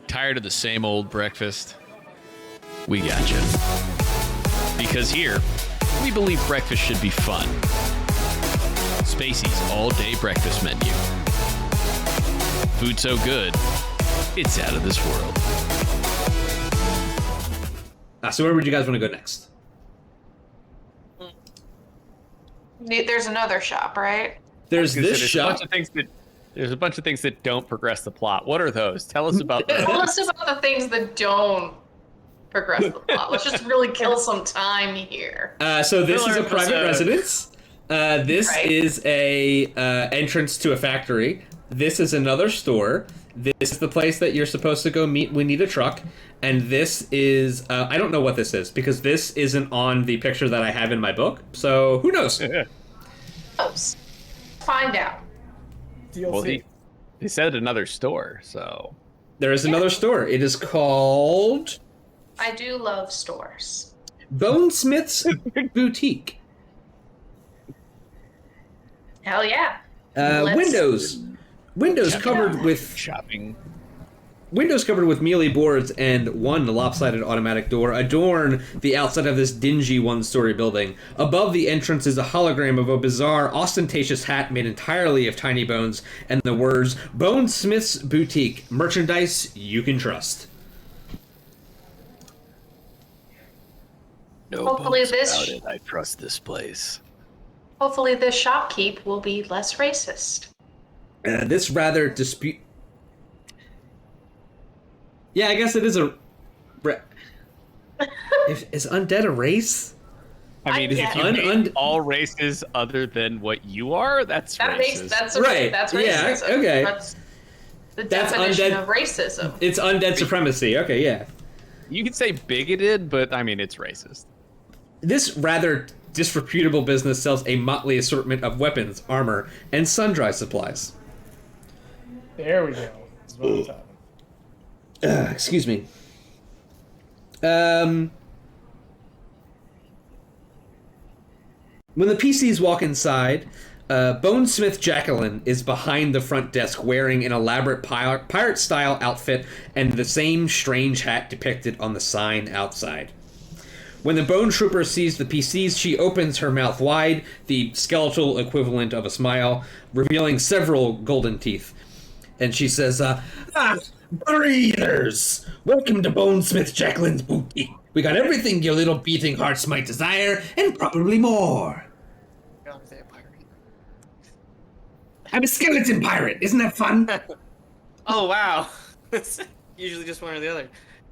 Tired of the same old breakfast? We got you. Because here, we believe breakfast should be fun. Spacey's all-day breakfast menu. Food so good, it's out of this world. So where would you guys want to go next? There's another shop, right? There's this shop. There's a bunch of things that don't progress the plot. What are those? Tell us about those. Tell us about the things that don't progress the plot. Let's just really kill some time here. So this is a private residence. This is a entrance to a factory. This is another store. This is the place that you're supposed to go meet. We need a truck. And this is, I don't know what this is, because this isn't on the picture that I have in my book. So who knows? Find out. DLC. Well, he said another store, so... There is another store. It is called... I do love stores. Bonesmith's Boutique. Hell yeah. Windows covered with... Shopping. Windows covered with mealy boards and one lopsided automatic door adorn the outside of this dingy one-story building. Above the entrance is a hologram of a bizarre, ostentatious hat made entirely of tiny bones and the words, Bonesmith's Boutique, merchandise you can trust. No Hopefully bones this- about it. I trust this place. Hopefully this shopkeep will be less racist. This rather Yeah, I guess it is a... Is undead a race? I mean, if guess. you hate all races other than what you are, that's racist. That's Right. That's Yeah, racism. okay. That's the That's definition undead- of racism. It's undead supremacy. Okay, yeah. You could say bigoted, but I mean, it's racist. This rather disreputable business sells a motley assortment of weapons, armor, and sun-dry supplies. There we go. That's what I'm talking. Excuse me. When the PCs walk inside, Bonesmith Jacqueline is behind the front desk wearing an elaborate pirate-style outfit and the same strange hat depicted on the sign outside. When the Bone Trooper sees the PCs, she opens her mouth wide, the skeletal equivalent of a smile, revealing several golden teeth. And she says, breathers! Welcome to Bonesmith Jacqueline's Boutique. We got everything your little beating hearts might desire, and probably more. I'm a skeleton pirate. Isn't that fun? Oh, wow. It's usually just one or the other.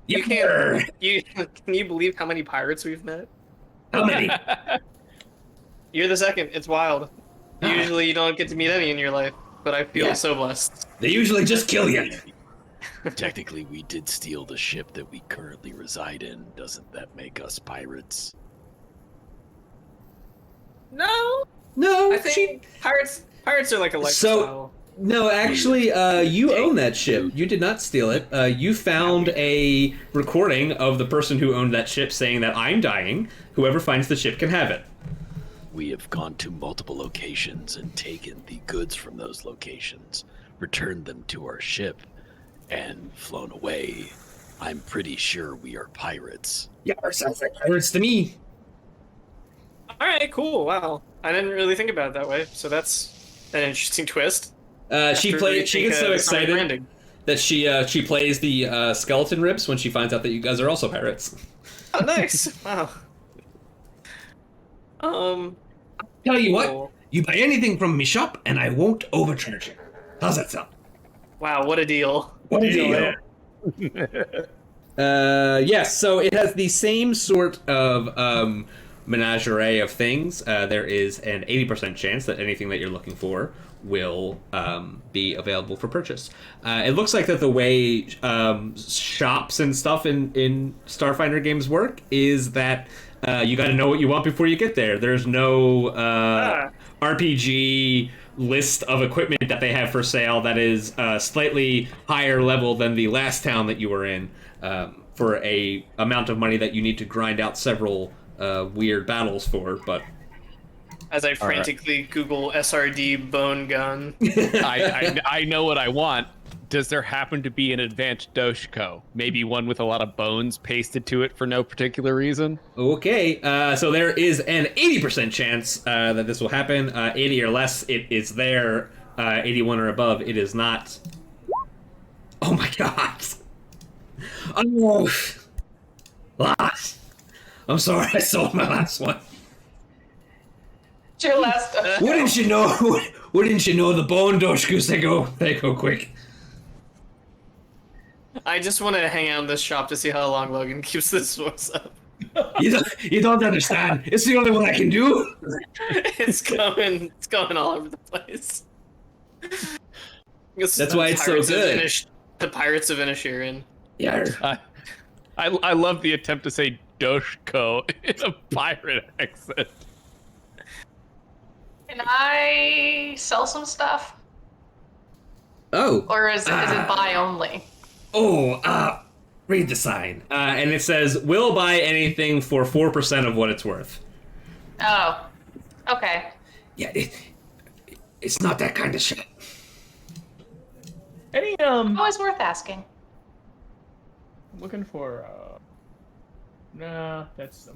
You Yipper. can't... Can you believe how many pirates we've met? How many? You're the second. It's wild. Usually you don't get to meet any in your life, but I feel so blessed. They usually just kill you. Technically, we did steal the ship that we currently reside in. Doesn't that make us pirates? No, No, I think pirates are like a lifestyle. No, actually, you own that ship. You did not steal it. You found a recording of the person who owned that ship saying that I'm dying. Whoever finds the ship can have it. We have gone to multiple locations and taken the goods from those locations, returned them to our ship, and flown away. I'm pretty sure we are pirates. Yeah, sounds like pirates to me. All right, cool. Wow, I didn't really think about it that way. So that's an interesting twist. She gets so excited that she plays the skeleton ribs when she finds out that you guys are also pirates. Oh, nice! Wow. Tell you what, you buy anything from me shop, and I won't overcharge you. How's that sound? Wow, what a deal! What a deal! Yes, so it has the same sort of menagerie of things. There is an 80% chance that anything that you're looking for will be available for purchase. It looks like that the way shops and stuff in Starfinder games work is that you got to know what you want before you get there. There's no RPG list of equipment that they have for sale that is slightly higher level than the last town that you were in for a amount of money that you need to grind out several weird battles for, but... As I frantically Google SRD bone gun. I know what I want. does there happen to be an advanced Doshko? Maybe one with a lot of bones pasted to it for no particular reason? Okay, so there is an 80% chance that this will happen. 80 or less, it is there. 81 or above, it is not. Oh my god. Oh, lost. I'm sorry, I sold my last one. It's your last. Wouldn't you know? Wouldn't you know the bone doshkus? They go quick. I just want to hang out in this shop to see how long Logan keeps this voice up. You don't understand. It's the only one I can do. It's going all over the place. That's why it's so good. The Pirates of Inisherin. Yeah. I love the attempt to say Doshko in a pirate accent. Can I sell some stuff? Oh. Or is it buy only? Read the sign. And it says, "Will buy anything for 4% of what it's worth." Oh. Okay. Yeah, it's not that kind of shit. Any Always worth asking. looking for I'm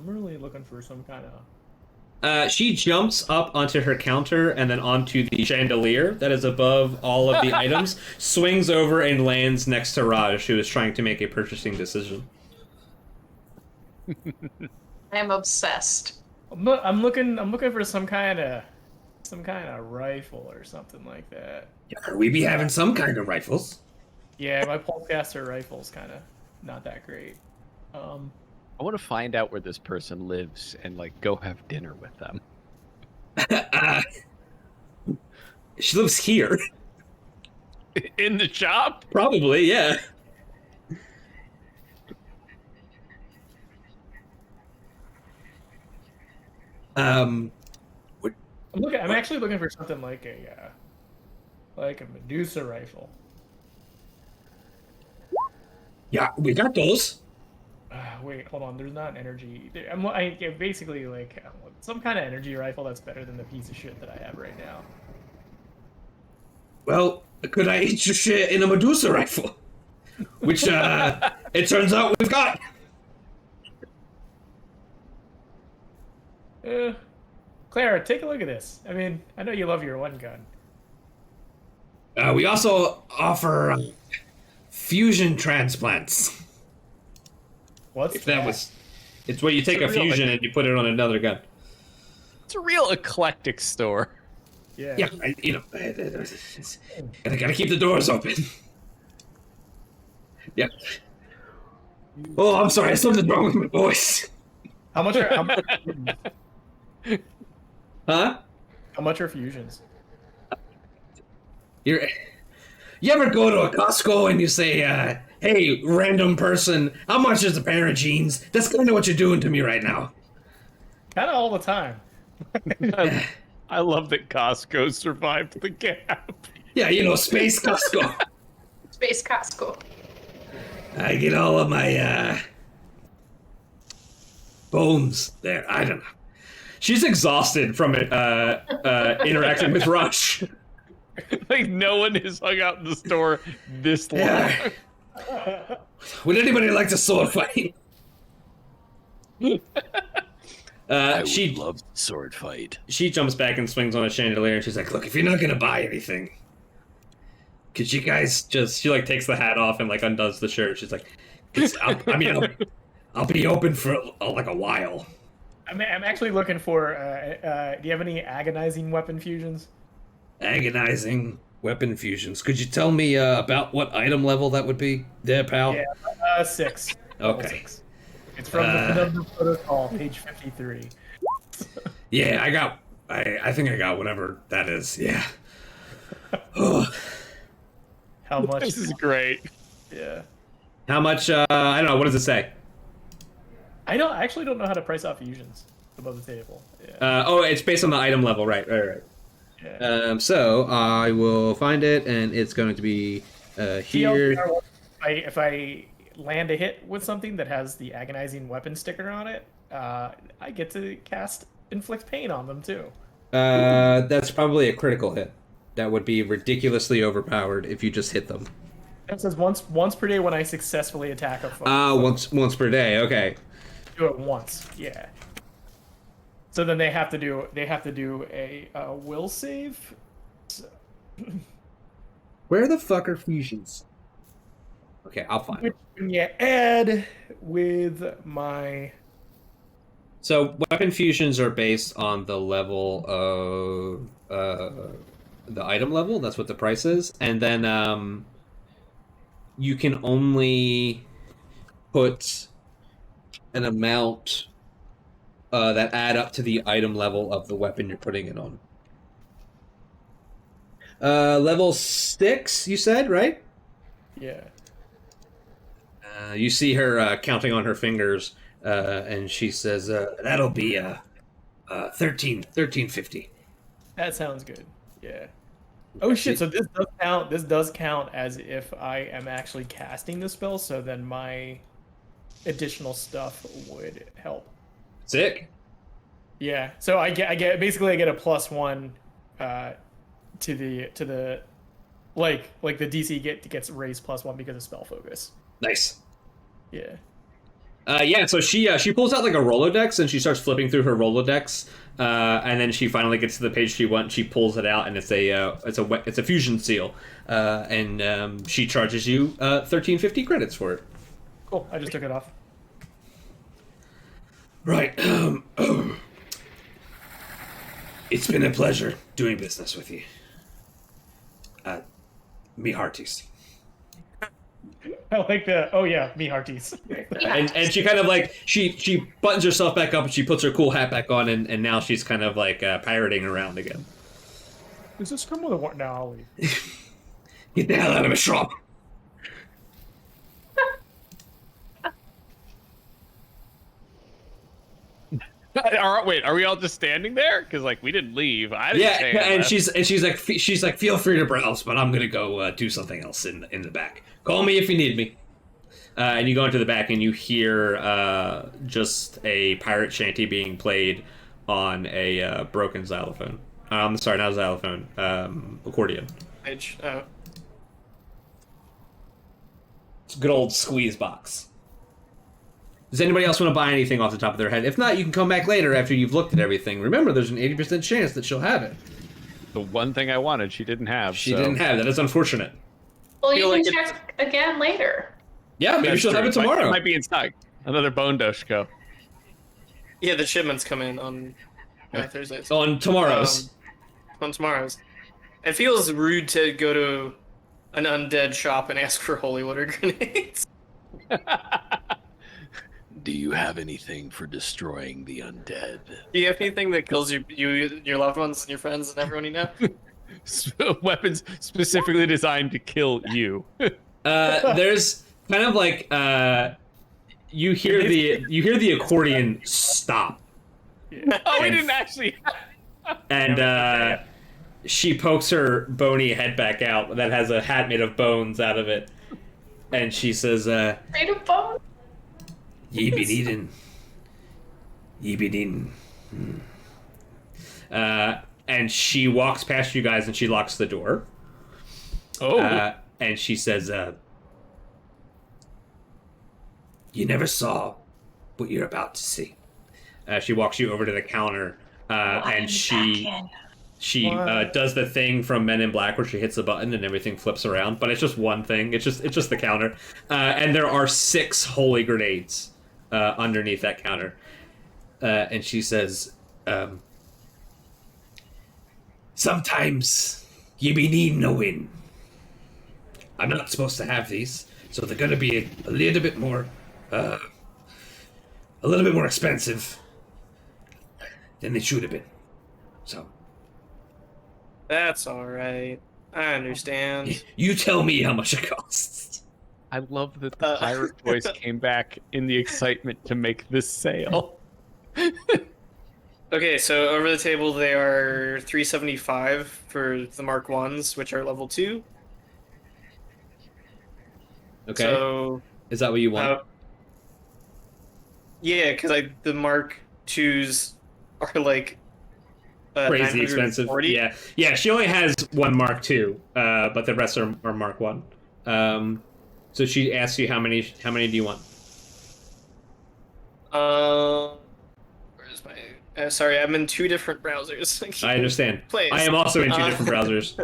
really looking for some kind of. She jumps up onto her counter and then onto the chandelier that is above all of the items, swings over and lands next to Raj, who is trying to make a purchasing decision. I am obsessed. I'm looking for some kind of rifle or something like that. Yeah, we be having some kind of rifles. Yeah, my pulsecaster rifle's kind of not that great. I want to find out where this person lives and like go have dinner with them. She lives here. In the shop? Probably, yeah. I'm actually looking for something like a Medusa rifle. Yeah, we got those. Wait, hold on. There's not an energy. Basically like some kind of energy rifle that's better than the piece of shit that I have right now. Well, could I eat your shit in a Medusa rifle? Which, it turns out we've got. Clara, take a look at this. I mean, I know you love your one gun. We also offer fusion transplants. What's If that was, it's where you take a It's a real, fusion and you put it on another gun. It's a real eclectic store. Yeah. Yeah, gotta keep the doors open. Yeah. Oh, I'm sorry. Something's wrong with my voice. How much are Huh? how much are fusions? You ever go to a Costco and you say, "Hey, random person, how much is a pair of jeans?" That's kind of what you're doing to me right now. Kind of all the time. I love that Costco survived the gap. Yeah, Space Costco. Space Costco. I get all of my bones there. I don't know. She's exhausted from it interacting with Rush. Like no one has hung out in the store this long. Yeah. Would anybody like to sword fight? I She would love sword fight. jumps back and swings on a chandelier, and she's like, "Look, if you're not gonna buy anything, could you guys just?" She like takes the hat off and like undoes the shirt. She's like, I'll be open for like a while." I'm actually looking for. Do you have any agonizing weapon fusions? Agonizing weapon fusions. Could you tell me about what item level that would be, there, pal? Yeah, 6. Level Okay. 6. It's from the Penumbra Protocol, page 53. Yeah, I think I got whatever that is. Yeah. Oh. How much? This is great. Yeah. How much? I don't know. What does it say? I actually don't know how to price out fusions above the table. Yeah. It's based on the item level, right? Yeah. So I will find it, and it's going to be here. If I land a hit with something that has the agonizing weapon sticker on it, I get to cast inflict pain on them too. That's probably a critical hit. That would be ridiculously overpowered if you just hit them. It says once per day when I successfully attack a foe. Once per day. Okay. Do it once. Yeah. So then they have to do a will save. Where the fuck are fusions? Okay, I'll find them. Yeah, add with my. So weapon fusions are based on the level of the item level. That's what the price is, and then you can only put an amount that add up to the item level of the weapon you're putting it on. Level 6, you said, right? Yeah. You see her counting on her fingers, and she says, "That'll be 1350." That sounds good. Yeah. Oh shit! So this does count. This does count as if I am actually casting the spell. So then my additional stuff would help. Sick. Yeah. So I get basically I get a +1 to the like the DC gets raised +1 because of spell focus. Nice. Yeah. Yeah, so she pulls out like a Rolodex and she starts flipping through her Rolodex, and then she finally gets to the page she wants. She pulls it out and it's a fusion seal, and she charges you 1350 credits for it. Cool. I just took it off. Right. It's been a pleasure doing business with you. Me hearties. I like the me hearties. And she kind of like she buttons herself back up and she puts her cool hat back on and now she's kind of like pirating around again. Does this come with a what? Now I'll leave. Get the hell out of my shop. Wait, are we all just standing there? Because like we didn't leave. I didn't. Yeah, and she's like, feel free to browse, but I'm gonna go do something else in the back. Call me if you need me. And you go into the back and you hear just a pirate shanty being played on a broken xylophone. Sorry, not a xylophone. Accordion. It's It's a good old squeeze box. Does anybody else want to buy anything off the top of their head? If not, you can come back later after you've looked at everything. Remember, there's an 80% chance that she'll have it. The one thing I wanted, she didn't have. She didn't have. That is unfortunate. Well, you feel can like check again later. Yeah, maybe she'll have it tomorrow. Might be inside. Another bone doshko. Yeah, the shipments come in on Thursdays. On tomorrow's. On tomorrow's. It feels rude to go to an undead shop and ask for holy water grenades. Do you have anything for destroying the undead? Do you have anything that kills your loved ones and your friends and everyone you know? Weapons specifically designed to kill you. There's kind of like you hear the accordion stop, Oh, we didn't actually. and she pokes her bony head back out that has a hat made of bones out of it, and she says, Made of bone. Ye be needin'. Ye be needin'. And she walks past you guys and she locks the door. Oh. And she says, you never saw what you're about to see. She walks you over to the counter, and she does the thing from Men in Black where she hits the button and everything flips around, but it's just one thing. It's just the counter. And there are 6 holy grenades underneath that counter. And she says, sometimes you be needing a win. I'm not supposed to have these, so they're gonna be a little bit more expensive than they should have been. So That's alright. I understand. you tell me how much it costs. I love that the pirate voice came back in the excitement to make this sale. Okay, so over the table they are $375 for the Mark 1s, which are level 2. Okay, So is that what you want? yeah, because the Mark 2s are like Crazy expensive. 940. Yeah. She only has one Mark II, but the rest are Mark 1. So she asks you how many do you want? Where's my? Sorry, I'm in 2 different browsers. I understand. Please. I am also in 2 different browsers.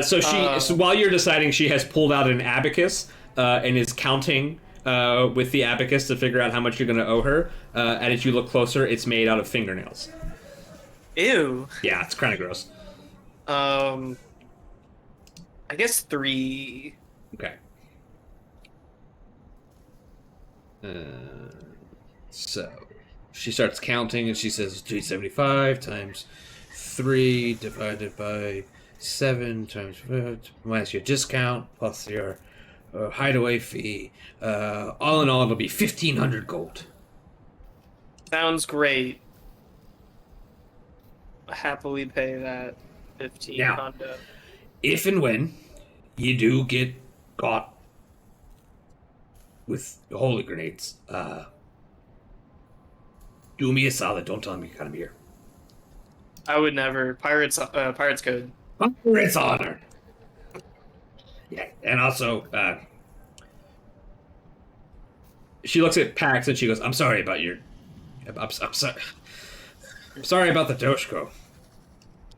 So while you're deciding, she has pulled out an abacus and is counting with the abacus to figure out how much you're going to owe her. And as you look closer, it's made out of fingernails. Ew. Yeah, it's kind of gross. I guess 3. Okay. So she starts counting and she says 375 times 3 divided by 7 times minus your discount plus your hideaway fee. All in all, it'll be 1,500 gold. Sounds great. I'll happily pay that 15 Now. Honda. If and when you do get caught with holy grenades, do me a solid. Don't tell me you got them here. I would never. Pirates code. Pirates honor. Yeah, and also, she looks at Pax and she goes, "I'm sorry about your. I'm sorry. I'm sorry about the Doshko.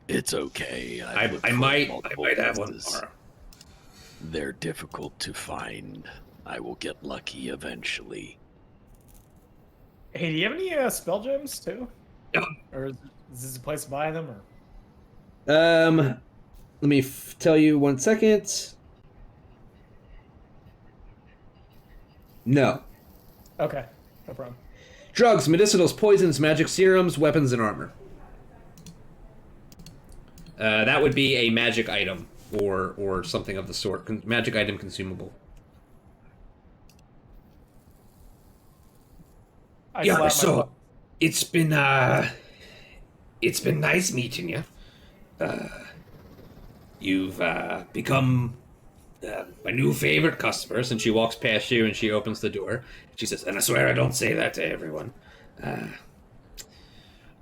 It's okay. I might have one places. tomorrow." They're difficult to find. I will get lucky eventually. Hey, do you have any spell gems too? No. Or is this a place to buy them? Or Let me tell you 1 second. No. okay, no problem. Drugs, medicinals, poisons, magic serums, weapons, and armor. That would be a magic item or something of the sort. Magic item consumable. I Yeah, slap my so butt. it's been nice meeting you. You've become my new favorite customer. And she walks past you and she opens the door. She says, "And I swear I don't say that to everyone.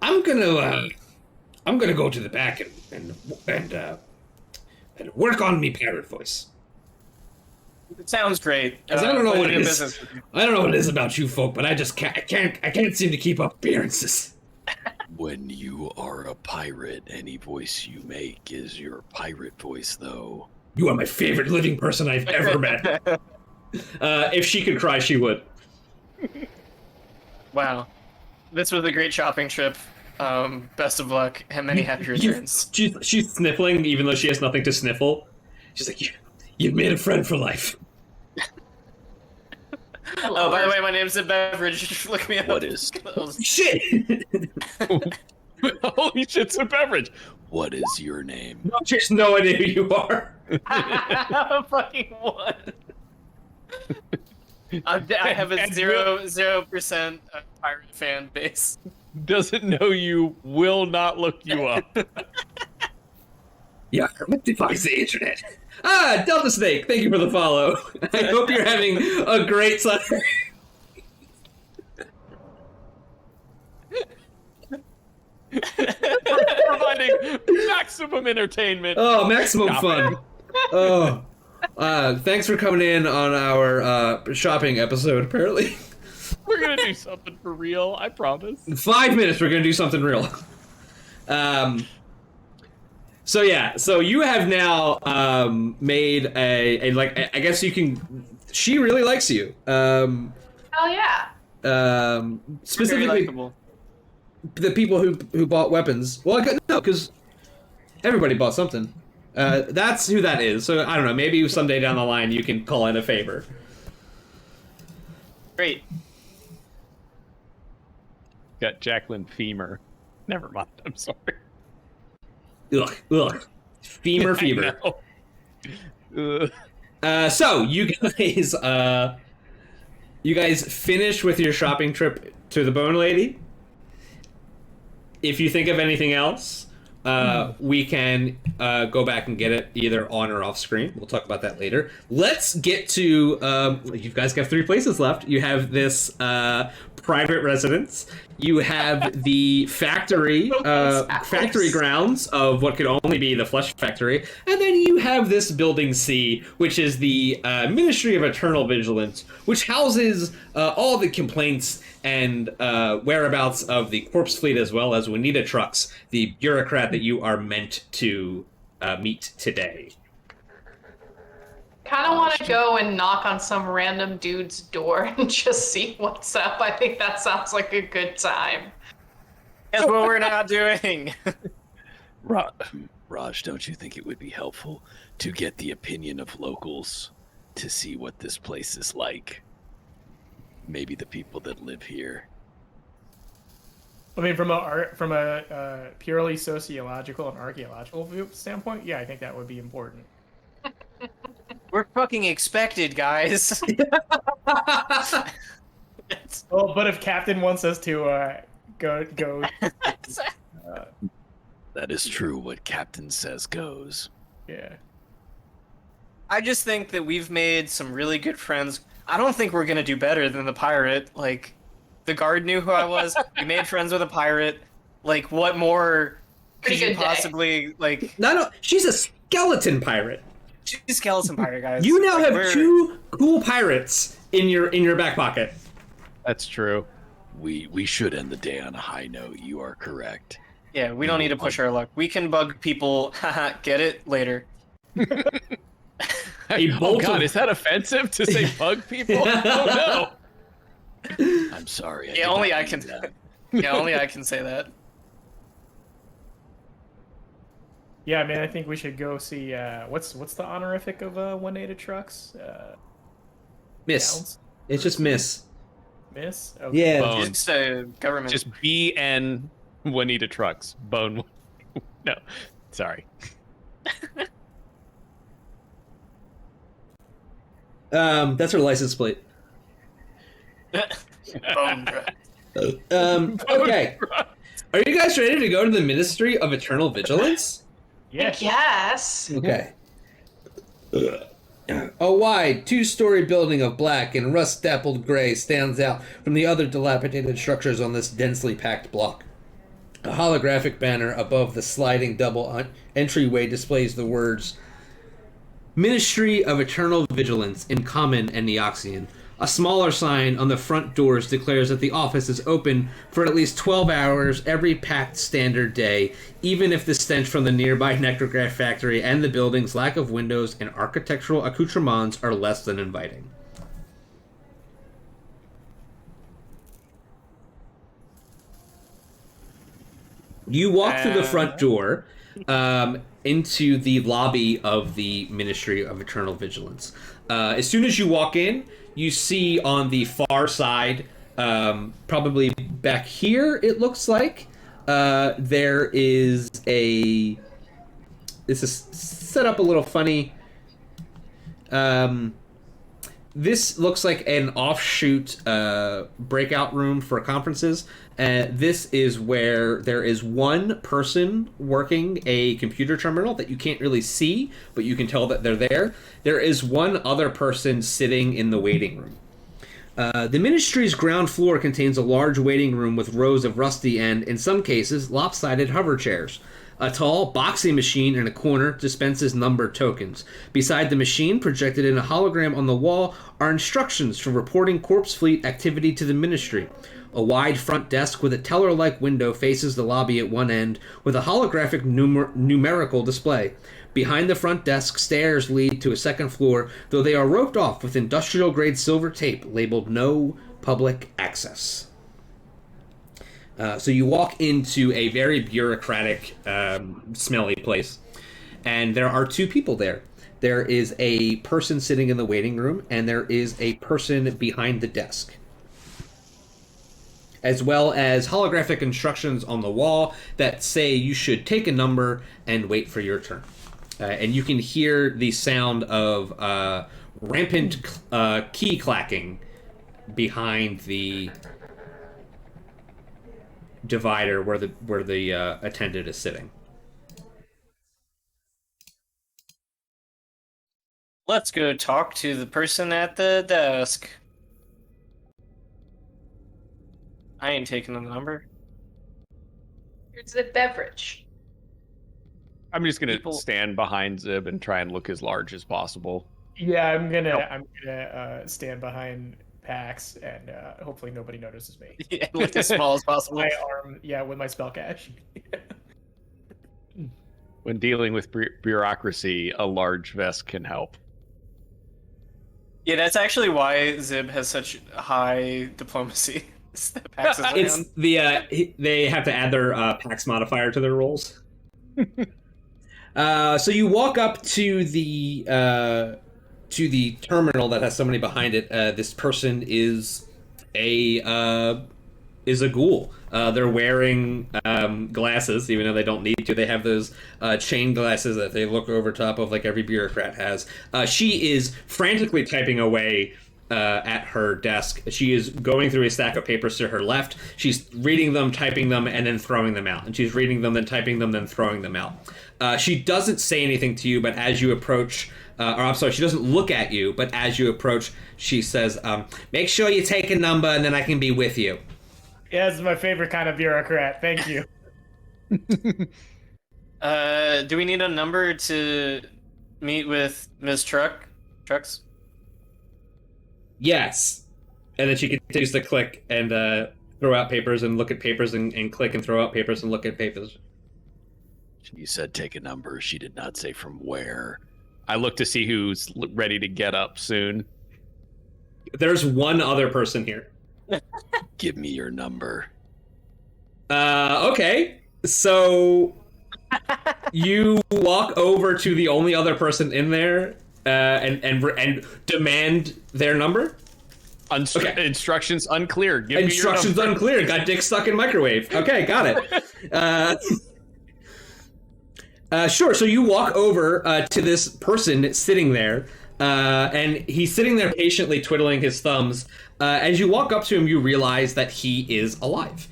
I'm gonna go to the back and work on me parrot voice. It sounds great. 'Cause I don't know what it is. business with you. I don't know what it is about you folk, but I can't seem to keep up appearances." When you are a pirate, any voice you make is your pirate voice, though. You are my favorite living person I've ever met. If she could cry, she would. Wow. This was a great shopping trip. Best of luck and many happy returns. She's sniffling, even though she has nothing to sniffle. She's like, "You've made a friend for life." Oh, by the way, my name's a beverage. Look me up. What is Shit! Holy shit, it's a beverage. what is your name? Just no idea who you are. Fucking what? I have a And 0% pirate fan base. Doesn't know you, will not look you up. Yeah, what defies the internet? Delta Snake, thank you for the follow. I hope you're having a great summer. Providing maximum entertainment. Oh, maximum Stop fun. Oh. Thanks for coming in on our shopping episode, apparently. We're gonna do something for real, I promise. In 5 minutes, we're going to do something real. So yeah, so you have now made a like, I guess you can, she really likes you. Hell yeah. Very Specifically, likable. the people who bought weapons. Well, no, because everybody bought something. That's who that is. So I don't know. Maybe someday down the line you can call in a favor. Great. Got Jacqueline Femur. Never mind, I'm sorry. Ugh. Femur fever. So you guys finish with your shopping trip to the Bone Lady. If you think of anything else, we can go back and get it either on or off screen. We'll talk about that later. Let's get to, you guys got 3 places left. You have this private residence. You have the factory grounds of what could only be the Flesh Factory, and then you have this building C, which is the Ministry of Eternal Vigilance, which houses all the complaints and whereabouts of the corpse fleet, as well as Juanita Trucks, the bureaucrat that you are meant to meet today. Kind of want to go and knock on some random dude's door and just see what's up. I think that sounds like a good time. That's what we're not doing. Raj, don't you think it would be helpful to get the opinion of locals to see what this place is like? Maybe the people that live here. I mean, from a purely sociological and archaeological standpoint, yeah, I think that would be important. We're fucking expected, guys. Well, but if Captain wants us to go, That is true. What Captain says goes. yeah. I just think that we've made some really good friends. I don't think we're gonna do better than the pirate. Like, the guard knew who I was. We made friends with a pirate. Like, what more could Pretty you good day. possibly like? No, she's a skeleton pirate. She's a skeleton pirate, guys. You now Like, have two cool pirates in your back pocket. That's true. We should end the day on a high note. You are correct. Yeah, we don't need to push our luck. We can bug people. Haha, get it later. A Oh bolt god, of- is that offensive to say bug people? Oh no. I'm sorry. Yeah, did only not I mean can. that. Yeah, only I can say that. Yeah, I mean, I think we should go see what's the honorific of Juanita Trucks? Miss. Gowns? It's just Miss. Miss? Okay. Yeah. Bone. It's government. Just BN Juanita Trucks. Bone. No. Sorry. That's her license plate. Bone truck. Okay. Are you guys ready to go to the Ministry of Eternal Vigilance? Yeah. Yes. Okay. A wide, two-story building of black and rust-dappled gray stands out from the other dilapidated structures on this densely packed block. A holographic banner above the sliding double entryway displays the words Ministry of Eternal Vigilance in Common and Neoxian. A smaller sign on the front doors declares that the office is open for at least 12 hours every packed standard day, even if the stench from the nearby necrograph factory and the building's lack of windows and architectural accoutrements are less than inviting. You walk through the front door into the lobby of the Ministry of Eternal Vigilance. As soon as you walk in, you see on the far side, probably back here, it looks like, there is a... This is set up a little funny. This looks like an offshoot breakout room for conferences. This is where there is one person working a computer terminal that you can't really see, but you can tell that they're there. There is one other person sitting in the waiting room. The ministry's ground floor contains a large waiting room with rows of rusty and, in some cases, lopsided hover chairs. A tall, boxing machine in a corner dispenses numbered tokens. Beside the machine, projected in a hologram on the wall, are instructions for reporting corpse fleet activity to the ministry. A wide front desk with a teller-like window faces the lobby at one end, with a holographic numerical display. Behind the front desk, stairs lead to a second floor, though they are roped off with industrial-grade silver tape labeled No Public Access. So you walk into a very bureaucratic, smelly place, and there are two people there. There is a person sitting in the waiting room, and there is a person behind the desk, as well as holographic instructions on the wall that say you should take a number and wait for your turn. And you can hear the sound of rampant key clacking behind the divider where the attendant is sitting. Let's go talk to the person at the desk. I ain't taking the number. It's a beverage. I'm just gonna People- stand behind Zib and try and look as large as possible. Yeah, I'm gonna stand behind Pax and hopefully nobody notices me. Yeah, look as small as possible. My arm, yeah, with my spell cache. When dealing with bureaucracy, a large vest can help. Yeah, that's actually why Zib has such high diplomacy. Pax is It's around. they have to add their Pax modifier to their rolls. So you walk up to the terminal that has somebody behind it. This person is a ghoul. They're wearing glasses, even though they don't need to. They have those chain glasses that they look over top of, like every bureaucrat has. She is frantically typing away at her desk. She is going through a stack of papers to her left. She's reading them, typing them, and then throwing them out. And she's reading them, then typing them, then throwing them out. She doesn't say anything to you, but as you approach, or I'm sorry, she doesn't look at you, but as you approach, she says, make sure you take a number and then I can be with you. Yeah, this is my favorite kind of bureaucrat. Thank you. Do we need a number to meet with Ms. Trucks? Yes. And then she continues to click and throw out papers and look at papers and click and throw out papers and look at papers. She said take a number. She did not say from where. I look to see who's ready to get up soon. There's one other person here. Give me your number. Okay. So you walk over to the only other person in there and demand their number? Okay. Instructions unclear. Give Instructions me your number. unclear. Got dick stuck in microwave. Okay, got it. Sure. So you walk over to this person sitting there, and he's sitting there patiently twiddling his thumbs. As you walk up to him, you realize that he is alive.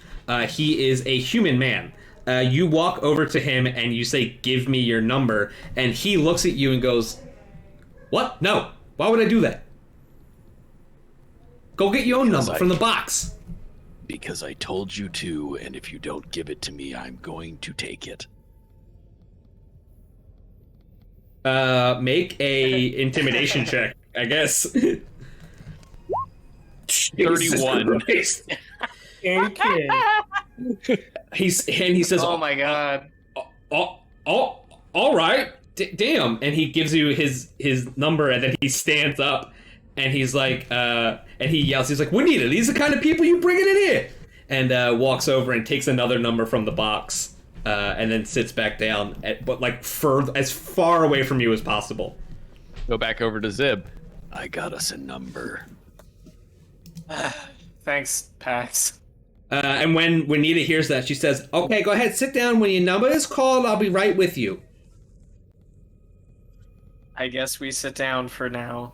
He is a human man. You walk over to him and you say, "Give me your number," and he looks at you and goes, "What? No. Why would I do that? Go get your own number from the box." Because I told you to, and if you don't give it to me, I'm going to take it. Make a intimidation check, I guess. 31. Okay. He says, Oh my god. all right, damn, and he gives you his number, and then he stands up, and he's like, and he yells, he's like, "Juanita, these are the kind of people you bringing in here," and walks over and takes another number from the box, and then sits back down, but like as far away from you as possible. Go back over to Zib. I got us a number. Thanks, Pax. And when Nita hears that, she says, "Okay, go ahead, sit down. When your number is called, I'll be right with you." I guess we sit down for now.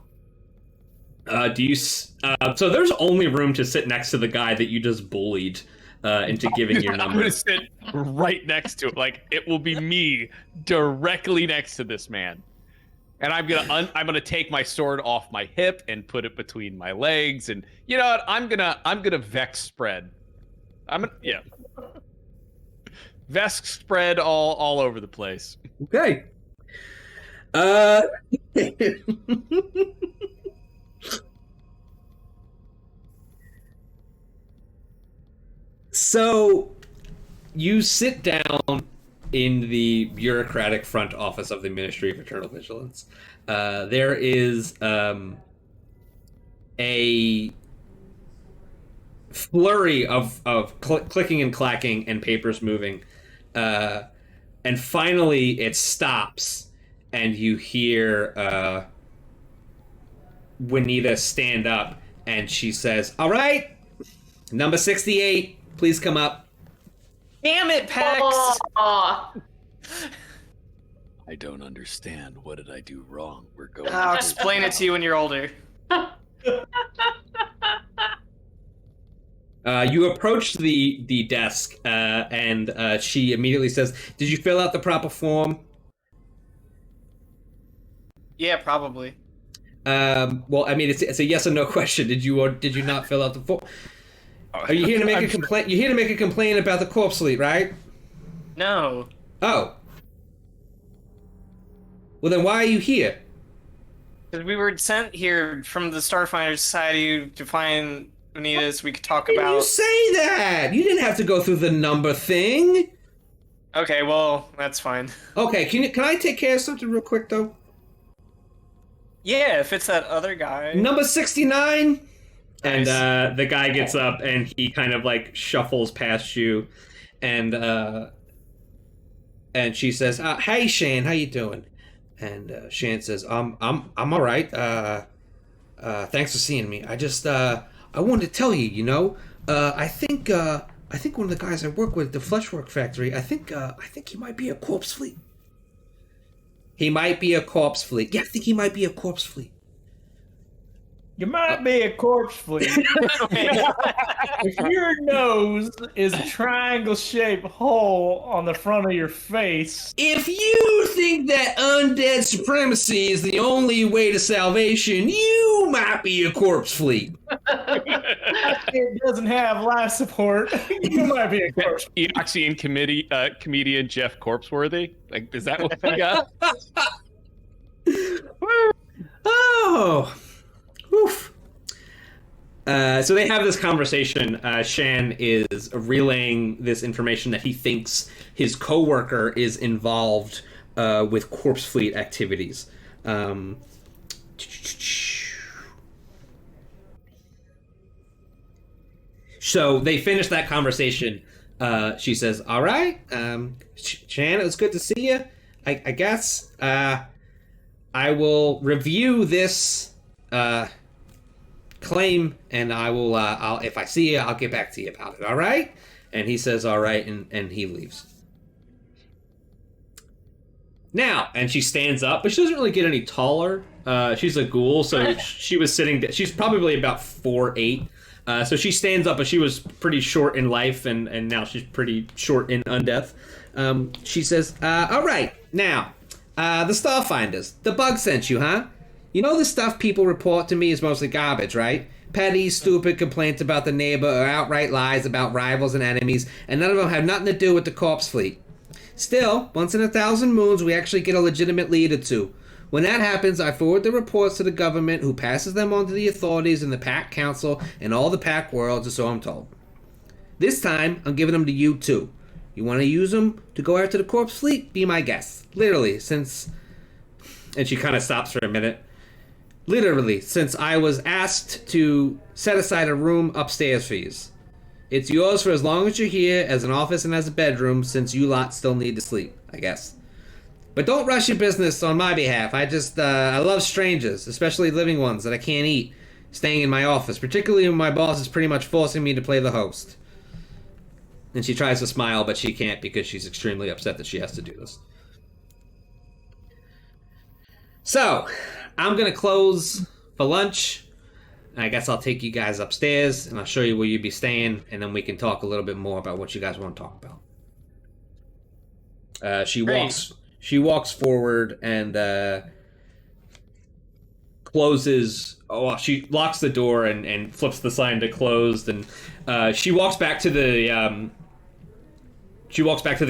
So there's only room to sit next to the guy that you just bullied into giving your I'm number. gonna sit right next to it. Like, it will be me directly next to this man. And I'm gonna take my sword off my hip and put it between my legs, and you know what? I'm gonna vex spread. Yeah. Vesk spread all over the place. Okay. So you sit down in the bureaucratic front office of the Ministry of Eternal Vigilance. There is a flurry of clicking and clacking and papers moving, and finally it stops, and you hear Juanita stand up, and she says, "All right, number 68, please come up." Damn it, Pax! Aw. I don't understand. What did I do wrong? We're going. I'll explain it to you when you're older. You approach the desk, and she immediately says, "Did you fill out the proper form?" Yeah, probably. Well, I mean, it's a yes or no question. Did you or did you not fill out the form? Are you here to make a complaint? You're here to make a complaint about the corpse fleet, right? No. Oh. Well, then why are you here? Because we were sent here from the Starfinders Society to find Vanitas. We could talk Why did you about. say that? You didn't have to go through the number thing. Okay, well, that's fine. Okay, can I take care of something real quick though? Yeah, if it's that other guy. Number 69. And the guy gets up and he kind of like shuffles past you, And she says, "Hey Shan, how you doing?" And Shan says, I'm all right. Thanks for seeing me. I just I wanted to tell you, I think one of the guys I work with at the Fleshwork Factory, I think he might be a corpse fleet. He might be a corpse fleet. Yeah, I think he might be a corpse fleet. You might be a corpse fleet. If your nose is a triangle-shaped hole on the front of your face, If you think that undead supremacy is the only way to salvation, you might be a corpse fleet. it doesn't have life support, you might be a corpse fleet. Eoxian comedian Jeff Corpseworthy. Like, is that what we got? Oh. Oof. So they have this conversation. Shan is relaying this information that he thinks his coworker is involved with corpse fleet activities. So they finish that conversation. She says, "All right, Shan, it was good to see you. I guess I will review this claim, and I will. I'll if I see you, I'll get back to you about it. All right?" And he says, "All right," and he leaves. Now, and she stands up, but she doesn't really get any taller. She's a ghoul, so she was sitting. She's probably about 4'8". So she stands up, but she was pretty short in life, and now she's pretty short in undeath. She says, "All right, now, the Starfinders, the bug sent you, huh? You know the stuff people report to me is mostly garbage, right? Petty, stupid complaints about the neighbor or outright lies about rivals and enemies, and none of them have nothing to do with the corpse fleet. Still, once in 1,000 moons, we actually get a legitimate lead or two. When that happens, I forward the reports to the government, who passes them on to the authorities in the Pack Council and all the Pack worlds, or so I'm told. This time, I'm giving them to you, too. You want to use them to go after the corpse fleet? Be my guest. Literally, since..." And she kind of stops for a minute. "Literally, since I was asked to set aside a room upstairs for you. It's yours for as long as you're here, as an office and as a bedroom, since you lot still need to sleep, I guess. But don't rush your business on my behalf. I love strangers, especially living ones that I can't eat, staying in my office, particularly when my boss is pretty much forcing me to play the host." And she tries to smile, but she can't because she's extremely upset that she has to do this. So, I'm going to close for lunch. I guess I'll take you guys upstairs, and I'll show you where you'll be staying, and then we can talk a little bit more about what you guys want to talk about. She walks forward and closes. Oh, she locks the door and flips the sign to closed, and she walks back to the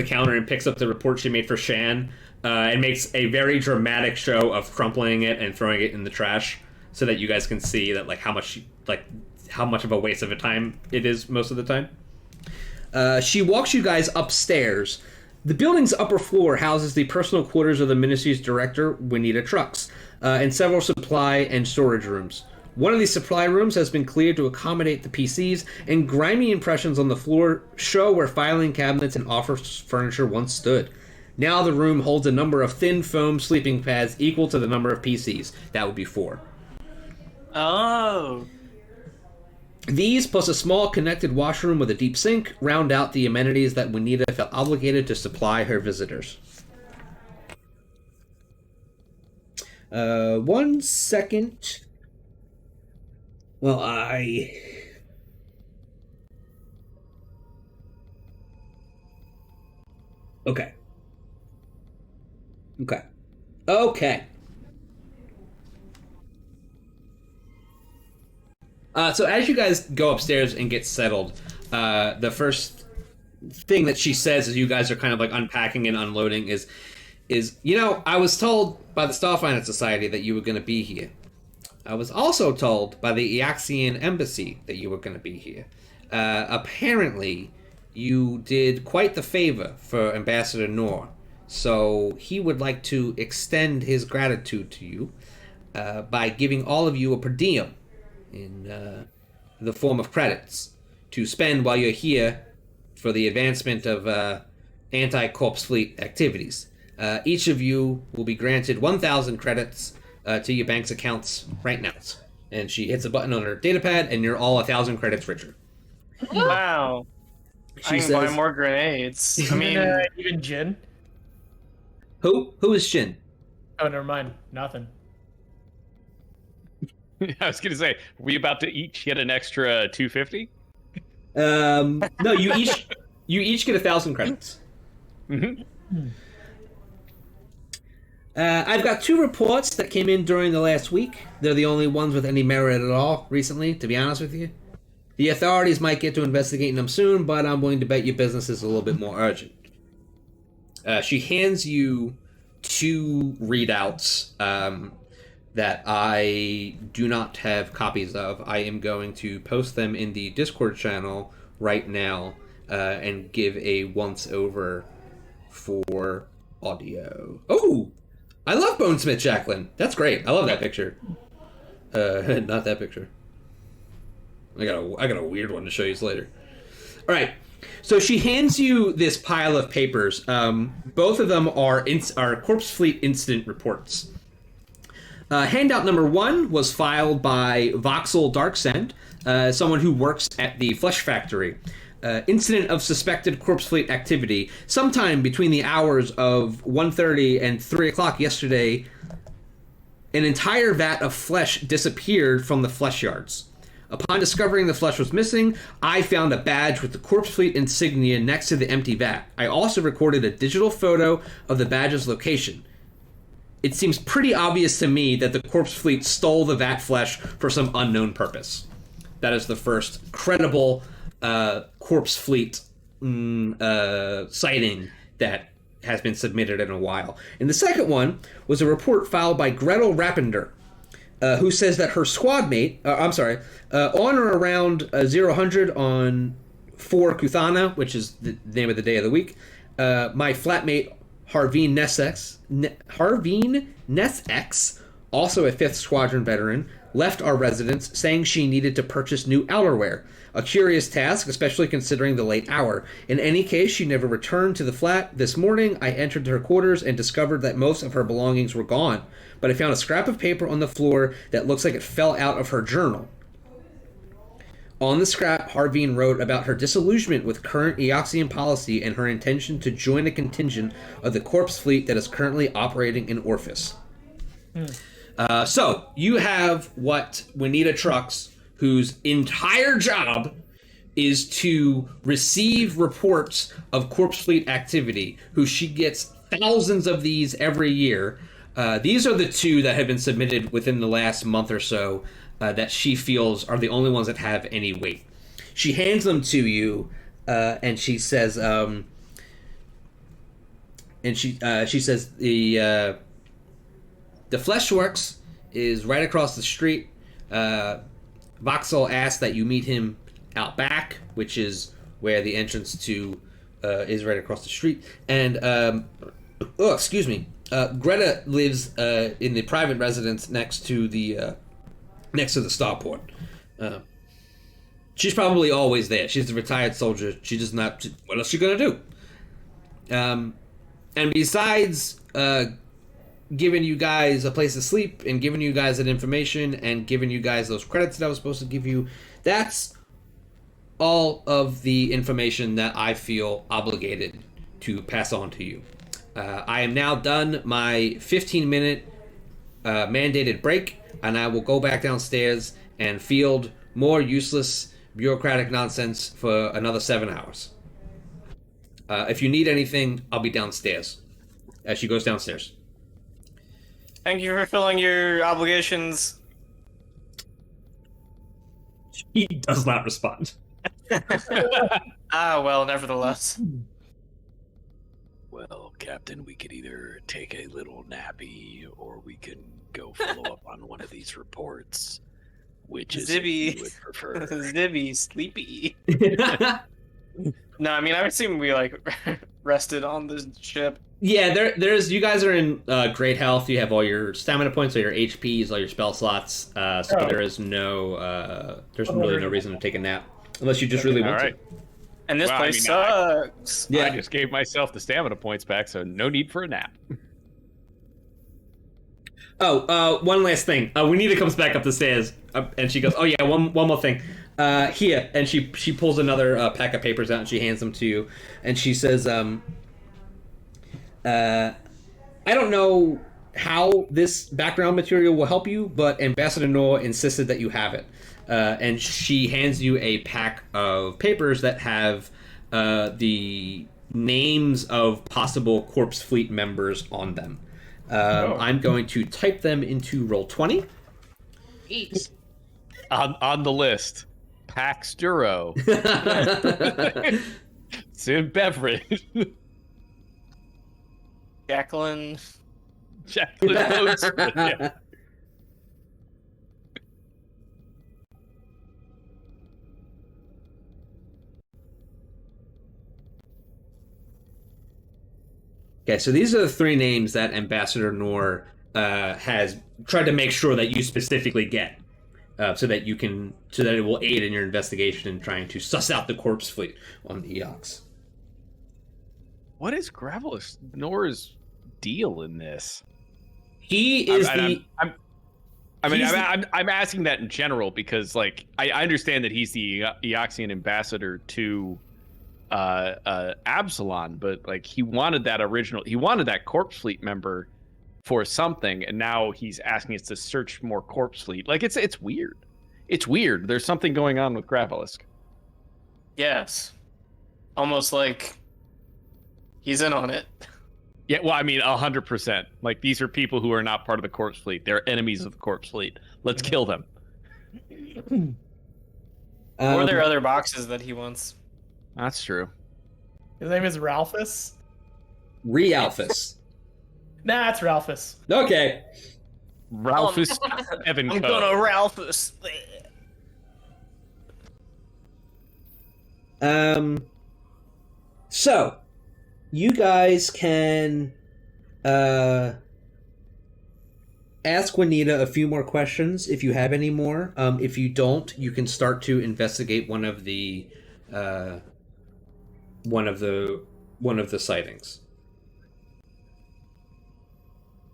counter and picks up the report she made for Shan, and makes a very dramatic show of crumpling it and throwing it in the trash, so that you guys can see that how much of a waste of a time it is most of the time. She walks you guys upstairs. The building's upper floor houses the personal quarters of the ministry's director, Juanita Trucks, and several supply and storage rooms. One of these supply rooms has been cleared to accommodate the PCs, and grimy impressions on the floor show where filing cabinets and office furniture once stood. Now the room holds a number of thin foam sleeping pads equal to the number of PCs. That would be 4. Oh. These, plus a small connected washroom with a deep sink, round out the amenities that Juanita felt obligated to supply her visitors. 1 second. Well, Okay. So as you guys go upstairs and get settled, the first thing that she says as you guys are kind of like unpacking and unloading is I was told by the Starfinders Society that you were going to be here. I was also told by the Eoxian Embassy that you were going to be here. Apparently, you did quite the favor for Ambassador Noor, so he would like to extend his gratitude to you by giving all of you a per diem in the form of credits to spend while you're here for the advancement of anti-corpse fleet activities. Each of you will be granted 1,000 credits to your bank's accounts right now. And she hits a button on her datapad, and you're all 1,000 credits richer. Wow. She I can buy more grenades. I mean, Even Jin? Who is Shin? Oh, never mind. Nothing. I was gonna say, we about to each get an extra 250? No, you each get 1,000 credits. Mm-hmm. I've got 2 reports that came in during the last week. They're the only ones with any merit at all recently, to be honest with you. The authorities might get to investigating them soon, but I'm willing to bet your business is a little bit more urgent. She hands you 2 readouts that I do not have copies of. I am going to post them in the Discord channel right now and give a once-over for audio. Oh! I love Bonesmith Jacqueline. That's great. I love that picture. Not that picture. I got a weird one to show you later. All right. So she hands you this pile of papers. Both of them are Corpse Fleet incident reports. Handout number 1 was filed by Voxel Darksend, someone who works at the Flesh Factory. Incident of suspected Corpse Fleet activity. Sometime between the hours of 1:30 and 3 o'clock yesterday, an entire vat of flesh disappeared from the flesh yards. Upon discovering the flesh was missing, I found a badge with the Corpse Fleet insignia next to the empty vat. I also recorded a digital photo of the badge's location. It seems pretty obvious to me that the Corpse Fleet stole the vat flesh for some unknown purpose. That is the first credible Corpse Fleet sighting that has been submitted in a while. And the second one was a report filed by Gretel Rappender, who says that her squad mate, on or around 000 on 4 Kuthana, which is the name of the day of the week, my flatmate Harveen Nessex, also a 5th Squadron veteran, left our residence saying she needed to purchase new outerwear. A curious task, especially considering the late hour. In any case, she never returned to the flat. This morning, I entered her quarters and discovered that most of her belongings were gone, but I found a scrap of paper on the floor that looks like it fell out of her journal. On the scrap, Harveen wrote about her disillusionment with current Eoxian policy and her intention to join a contingent of the Corpse Fleet that is currently operating in Orphis. So, you have what Juanita Trucks, whose entire job is to receive reports of Corpse Fleet activity, who she gets thousands of these every year. These are the 2 that have been submitted within the last month or so that she feels are the only ones that have any weight. She hands them to you, and she says, she says the Fleshworks is right across the street. Voxel asks that you meet him out back, which is where the entrance to is right across the street. And Greta lives in the private residence next to the starport. She's probably always there. She's a retired soldier. She does not. What else is she gonna do? And besides giving you guys a place to sleep and giving you guys that information and giving you guys those credits that I was supposed to give you, that's all of the information that I feel obligated to pass on to you. I am now done my 15-minute mandated break, and I will go back downstairs and field more useless bureaucratic nonsense for another 7 hours. If you need anything, I'll be downstairs. As she goes downstairs. Thank you for fulfilling your obligations. He does not respond. Well, nevertheless. Well, Captain, we could either take a little nappy or we can go follow up on one of these reports. Which is Zibby. you would prefer? Zibby, sleepy. No, I mean, I would assume we, like, rested on the ship. Yeah, there's you guys are in great health. You have all your stamina points, all your HPs, all your spell slots. So there is no there's really no reason to take a nap unless you just really want All right. to. And this Well, I place mean, sucks. Yeah. I just gave myself the stamina points back, so no need for a nap. Oh, one last thing. Juanita comes back up the stairs, and she goes, "Oh yeah, one more thing. Here," and she pulls another pack of papers out and she hands them to you, and she says, "I don't know how this background material will help you, but Ambassador Noor insisted that you have it." And she hands you a pack of papers that have the names of possible Corpse Fleet members on them. I'm going to type them into Roll20. Eat. On the list, Pax Duro, Sim Beverage, Jacqueline. Jacqueline Bonesmith, yeah. Okay, so these are the three names that Ambassador Noor has tried to make sure that you specifically get, so that it will aid in your investigation in trying to suss out the corpse fleet on the Eox. What is Gravelous Nora's deal in this? He is I'm he's I'm asking that in general because, like, I understand that he's the Eoxian ambassador to Absalon, but like he wanted that corpse fleet member for something, and now he's asking us to search more corpse fleet. Like it's weird. It's weird. There's something going on with Gravelisk. Yes. Almost like he's in on it. Yeah, well, I mean, 100%. Like, these are people who are not part of the corpse fleet. They're enemies of the corpse fleet. Let's kill them. Or there are other boxes that he wants. That's true. His name is Ralphus. Realphus. Nah, it's Ralphus. Okay. Ralphus Evan I'm Co. gonna Ralphus. So, you guys can ask Juanita a few more questions if you have any more. If you don't, you can start to investigate one of the sightings.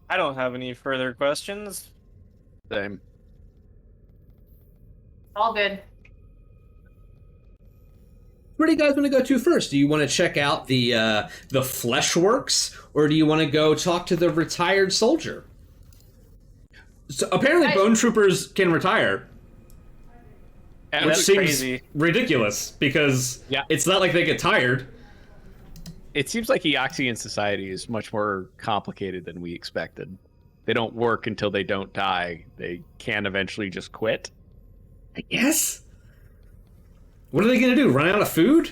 I don't have any further questions. Same. All good. Where do you guys want to go to first? Do you want to check out the Fleshworks, or do you want to go talk to the retired soldier? So apparently, bone troopers can retire, And which that's seems crazy. ridiculous because Yeah. it's not like they get tired. It seems like Eoxian society is much more complicated than we expected. They don't work until they don't die. They can eventually just quit. I guess. What are they going to do? Run out of food?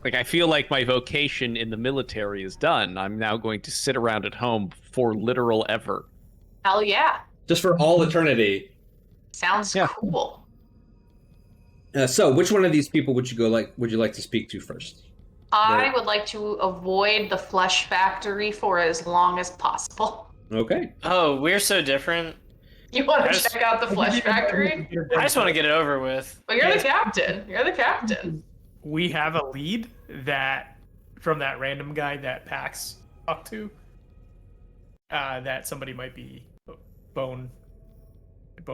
Like, I feel like my vocation in the military is done. I'm now going to sit around at home for literal ever. Hell yeah. Just for all eternity. Sounds Yeah. cool. So, which one of these people would you like to speak to first? I would like to avoid the flesh factory for as long as possible. Okay. Oh, we're so different. You want I to just- check out the flesh factory? I just want to get it over with. Well, you're the captain. You're the captain. We have a lead that from that random guy that Pax talked to. That somebody might be Bone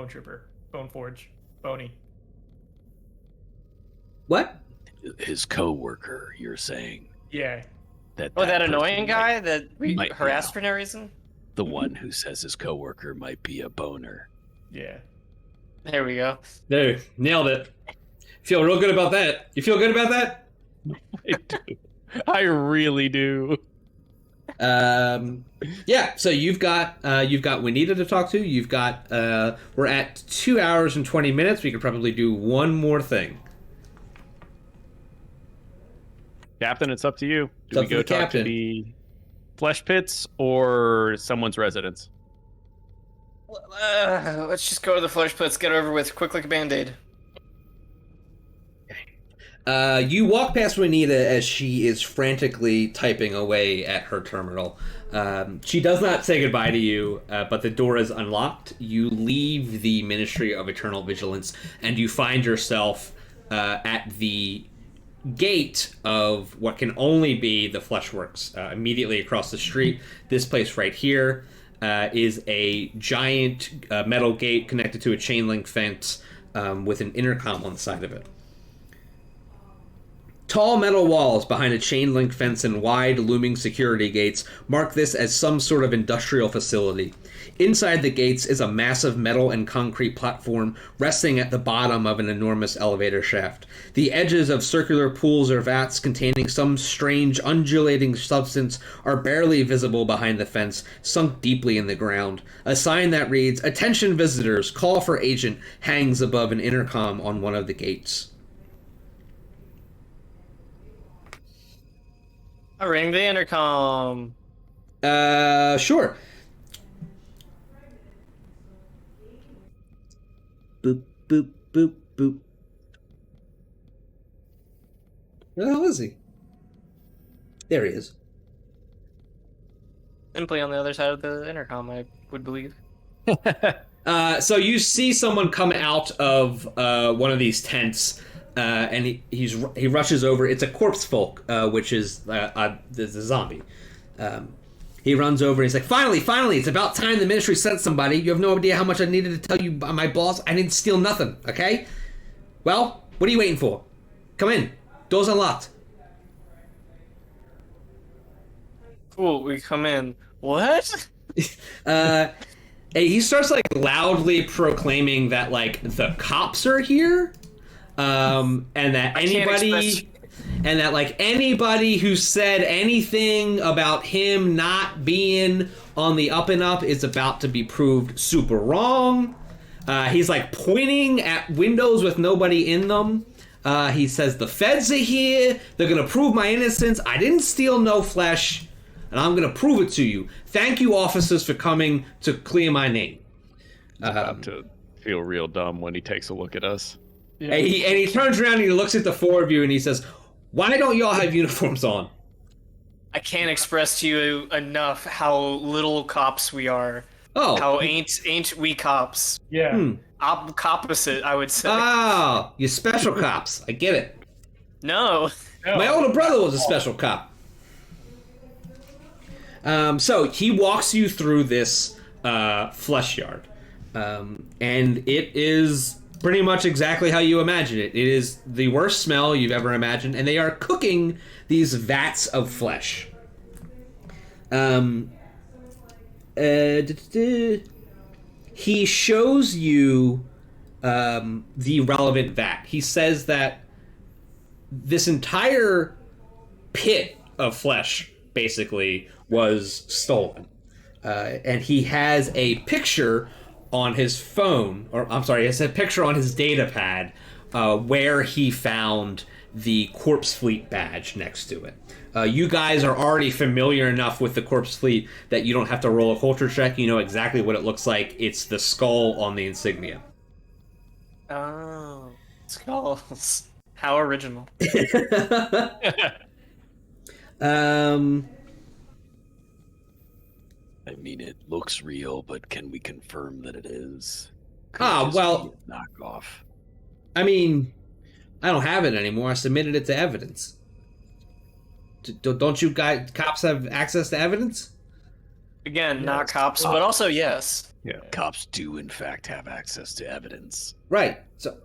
Trooper, Bone Forge, Boney. What? His co-worker, you're saying Yeah. that. Oh, that person annoying guy that we might- harassed yeah. for no reason? the one who says his co-worker might be a boner. Yeah. There we go. There, nailed it. Feel real good about that. You feel good about that? I do. I really do. Yeah, so you've got Juanita to talk to. You've got we're at 2 hours and 20 minutes. We could probably do one more thing. Captain, it's up to you. It's Do we up to go the talk captain. to the flesh pits or someone's residence? Let's just go to the flesh pits, get over with, quick like a band-aid. You walk past Juanita as she is frantically typing away at her terminal. She does not say goodbye to you, but the door is unlocked. You leave the Ministry of Eternal Vigilance, and you find yourself at the gate of what can only be the Fleshworks, immediately across the street. This place right here is a giant metal gate connected to a chain link fence with an intercom on the side of it. Tall metal walls behind a chain link fence and wide looming security gates mark this as some sort of industrial facility. Inside the gates is a massive metal and concrete platform resting at the bottom of an enormous elevator shaft. The edges of circular pools or vats containing some strange undulating substance are barely visible behind the fence, sunk deeply in the ground. A sign that reads, "Attention visitors, call for agent," hangs above an intercom on one of the gates. I ring the intercom. Sure. Boop, boop, boop, boop. Where the hell is he? There he is. Simply on the other side of the intercom, I would believe. So you see someone come out of one of these tents, and he rushes over. It's a corpse folk, which is the zombie. He runs over and he's like, finally, it's about time the ministry sent somebody. You have no idea how much I needed to tell you, my boss. I didn't steal nothing, okay? Well, what are you waiting for? Come in. Door's unlocked. Cool, we come in. What? And he starts like loudly proclaiming that like the cops are here, and that anybody who said anything about him not being on the up and up is about to be proved super wrong. He's like pointing at windows with nobody in them. He says the feds are here. They're gonna prove my innocence. I didn't steal no flesh, and I'm gonna prove it to you. Thank you, officers, for coming to clear my name. About to feel real dumb when he takes a look at us. Yeah. And he turns around and he looks at the four of you and he says, "Why don't y'all have uniforms on?" I can't express to you enough how little cops we are. Oh. How ain't we cops? Yeah. Opposite, I would say. Oh, you special cops. I get it. No. My older brother was a special cop. So he walks you through this flesh yard. And it is pretty much exactly how you imagine it. It is the worst smell you've ever imagined, and they are cooking these vats of flesh. He shows you the relevant vat. He says that this entire pit of flesh basically was stolen. And he has a picture on his phone, or I'm sorry, he has a picture on his data pad where he found the Corpse Fleet badge next to it. You guys are already familiar enough with the Corpse Fleet that you don't have to roll a culture check. You know exactly what it looks like. It's the skull on the insignia. Oh, skulls. How original. I mean, it looks real, but can we confirm that it is? Could Ah, it just well- be a knockoff. I mean, I don't have it anymore. I submitted it to evidence. Don't you guys, cops, have access to evidence? Again, not cops, but also yes. Yeah. Cops do, in fact, have access to evidence. Right. So,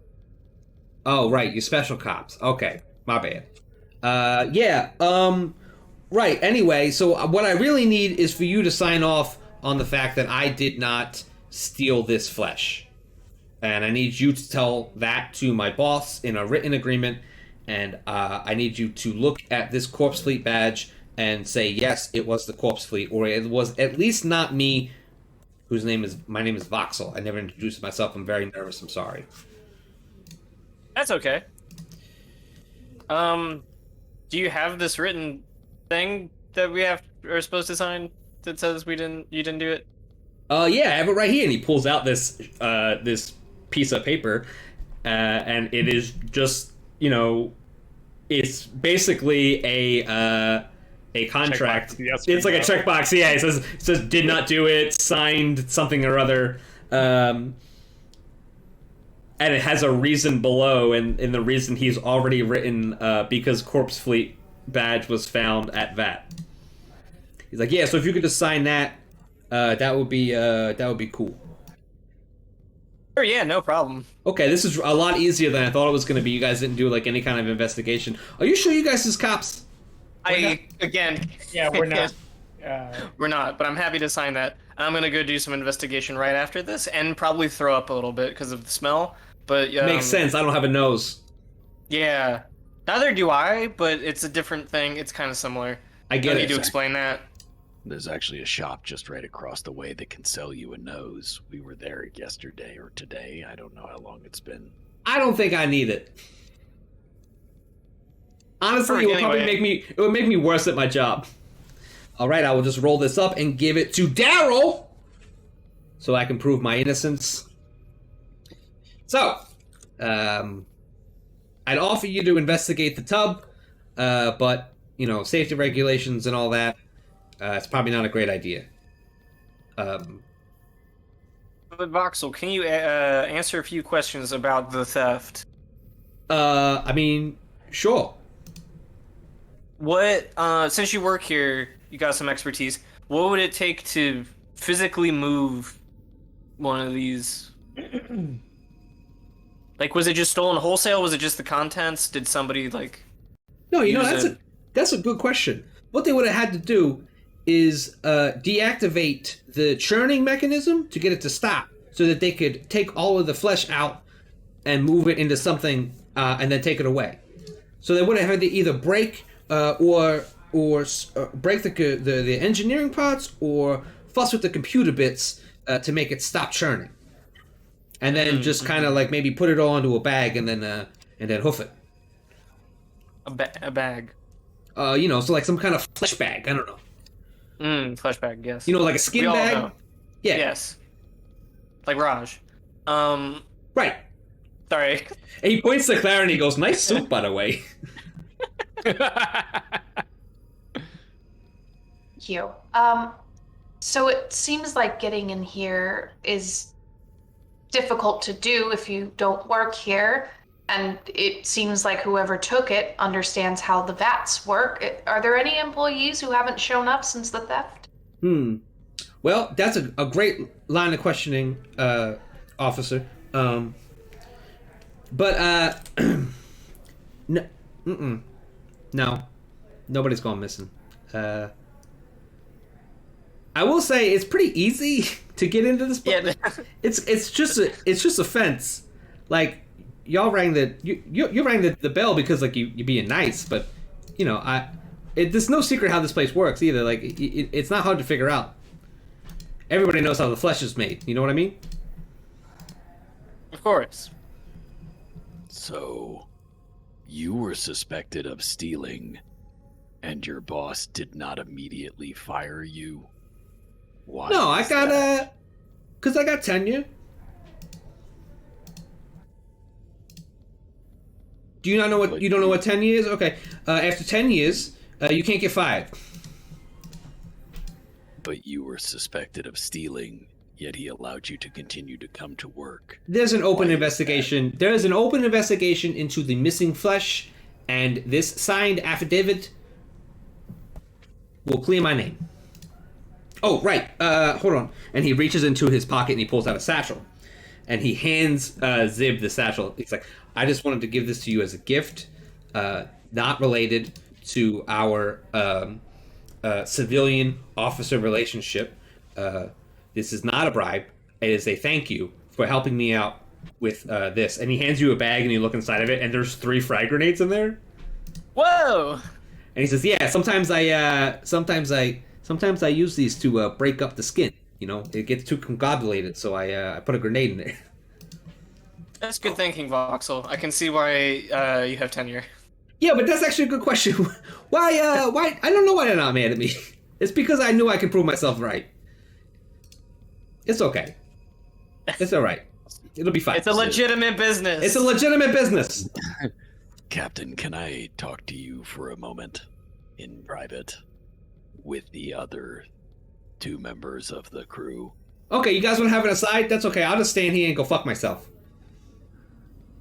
oh, right. You special cops. Okay, my bad. Yeah. Right. Anyway, so what I really need is for you to sign off on the fact that I did not steal this flesh, and I need you to tell that to my boss in a written agreement. And I need you to look at this Corpse Fleet badge and say, yes, it was the Corpse Fleet, or it was at least not me, my name is Voxel. I never introduced myself. I'm very nervous. I'm sorry. That's okay. Do you have this written thing that are supposed to sign that says you didn't do it? Yeah, I have it right here. And he pulls out this piece of paper, and it is just, it's basically a contract. Checkbox. Yes, It's like a no. checkbox. Yeah, it says did not do it, signed something or other. And it has a reason below, and the reason he's already written, because Corpse Fleet badge was found at VAT. He's like, yeah, so if you could just sign that, that would be cool. Sure, yeah, no problem. Okay, this is a lot easier than I thought it was going to be. You guys didn't do like any kind of investigation. Are you sure you guys is cops? Again, Yeah, we're not. we're not, but I'm happy to sign that. I'm gonna go do some investigation right after this, and probably throw up a little bit because of the smell. But Makes sense. I don't have a nose. Yeah, neither do I. But it's a different thing. It's kind of similar. I get Don't it. need to explain that. There's actually a shop just right across the way that can sell you a nose. We were there yesterday or today. I don't know how long it's been. I don't think I need it. Honestly, it would probably make me worse at my job. All right, I will just roll this up and give it to Daryl, so I can prove my innocence. So, I'd offer you to investigate the tub, but safety regulations and all that. It's probably not a great idea. But Voxel, can you answer a few questions about the theft? I mean, sure. What, since you work here, you got some expertise. What would it take to physically move one of these? Like, was it just stolen wholesale? Was it just the contents? Did somebody No, use that's a good question. What they would have had to do is deactivate the churning mechanism to get it to stop, so that they could take all of the flesh out and move it into something, and then take it away. So they would have had to either break or break the engineering parts, or fuss with the computer bits to make it stop churning, and then just kind of like maybe put it all into a bag and then hoof it. a bag? So like some kind of flesh bag. I don't know. Flesh bag, yes. Like a skin We all bag. know. Yeah. Yes. Like Raj. Right. Sorry. And he points to Clara and he goes, "Nice suit, by the way." You. So it seems like getting in here is difficult to do if you don't work here, and it seems like whoever took it understands how the vats work. Are there any employees who haven't shown up since the theft? Well, that's a great line of questioning, officer. But no, nobody's gone missing. I will say it's pretty easy to get into this. Yeah. It's just a fence. Like y'all rang you rang the bell because like you being nice, but there's no secret how this place works either. Like it's not hard to figure out. Everybody knows how the flesh is made. You know what I mean? Of course. So, you were suspected of stealing, and your boss did not immediately fire you? Why? No, I is got that? because I got tenure. Do you not know what you don't know what 10 years? Okay, after 10 years, you can't get fired. But you were suspected of stealing, yet he allowed you to continue to come to work. There's an open Why is investigation. There is an open investigation into the missing flesh, and this signed affidavit will clear my name. Oh, right. Hold on. And he reaches into his pocket and he pulls out a satchel. And he hands Zib the satchel. He's like, "I just wanted to give this to you as a gift, not related to our civilian officer relationship. This is not a bribe. It is a thank you for helping me out with this." And he hands you a bag and you look inside of it and there's 3 frag grenades in there. Whoa! And he says, "Yeah, sometimes I use these to break up the skin. You know, it gets too conglobulated, so I put a grenade in there." That's good thinking, Voxel. I can see why you have tenure. Yeah, but that's actually a good question. Why? I don't know why they're not mad at me. It's because I knew I could prove myself right. It's okay. It's all right. It'll be fine. It's a legitimate business. It's a legitimate business. Captain, can I talk to you for a moment in private with the other 2 members of the crew? Okay, you guys want to have it aside? That's okay. I'll just stand here and go fuck myself.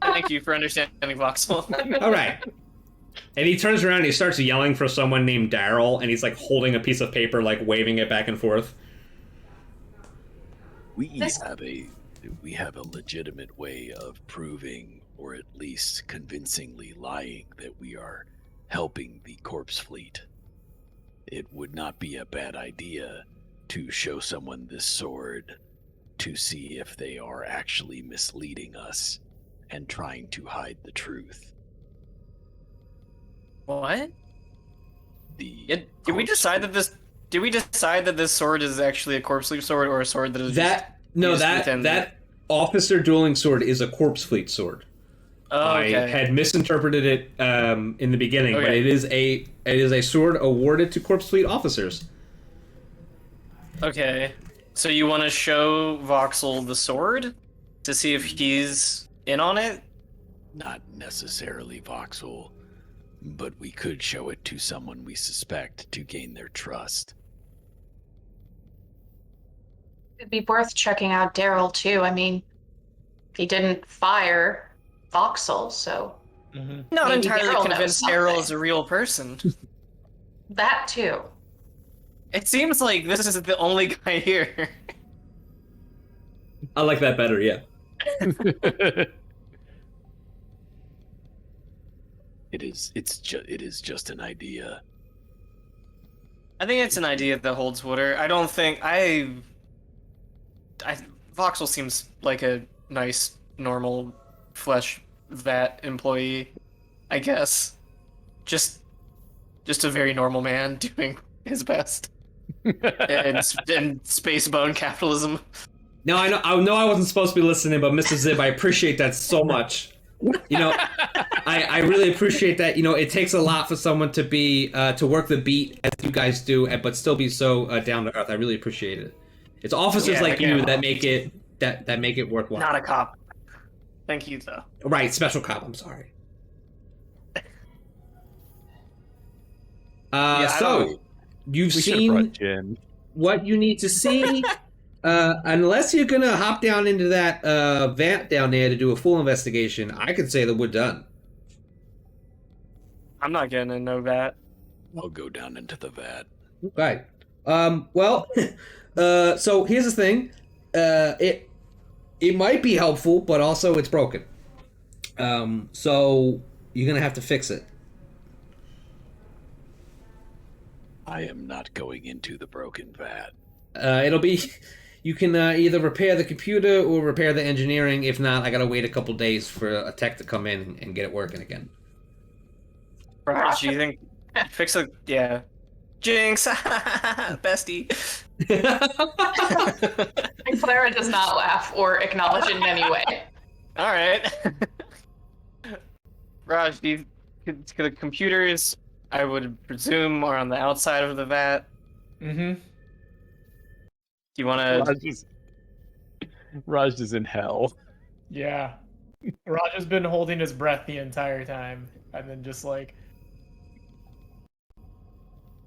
Thank you for understanding, Voxel. All right. And he turns around and he starts yelling for someone named Daryl, and he's like holding a piece of paper, like waving it back and forth. We have a legitimate way of proving, or at least convincingly lying, that we are helping the corpse fleet. It would not be a bad idea to show someone this sword to see if they are actually misleading us and trying to hide the truth. What? Did we corpse decide fleet- that this? Did we decide that this sword is actually a corpse sleeve sword or a sword that is That officer dueling sword is a corpse fleet sword. I had misinterpreted it in the beginning, but it is a sword awarded to corpse fleet officers. Okay, so you want to show Voxel the sword to see if he's in on it? Not necessarily Voxel, but we could show it to someone we suspect to gain their trust. It'd be worth checking out Daryl too. I mean, he didn't fire Voxel, so Not maybe entirely Daryl convinced knows Daryl something. is a real person. That too. It seems like this is the only guy here. I like that better, yeah. It is just an idea. I think it's an idea that holds water. I don't think Voxel seems like a nice, normal flesh vat employee, I guess. Just a very normal man doing his best. and space bone capitalism. Now I know I wasn't supposed to be listening, but Mr. Zib, I appreciate that so much. You know, I really appreciate that. You know, it takes a lot for someone to be to work the beat as you guys do, but still be so down to earth. I really appreciate it. It's officers like you that make it make it worthwhile. Not a cop. Thank you, though. Right, special cop. I'm sorry. So you've seen what you need to see. Unless you're gonna hop down into that vent down there to do a full investigation, I could say that we're done. I'm not gonna know that. I'll go down into the vat. Right. Well, so here's the thing. It might be helpful, but also it's broken. So you're gonna have to fix it. I am not going into the broken vat. It'll be. You can either repair the computer or repair the engineering. If not, I gotta wait a couple days for a tech to come in and get it working again. Raj, do you think fix it? Yeah. Jinx, bestie. And Clara does not laugh or acknowledge it in any way. All right. Raj, the computers, I would presume, are on the outside of the vat. Mm-hmm. Do you want to? Raj is in hell. Yeah. Raj has been holding his breath the entire time, and then just like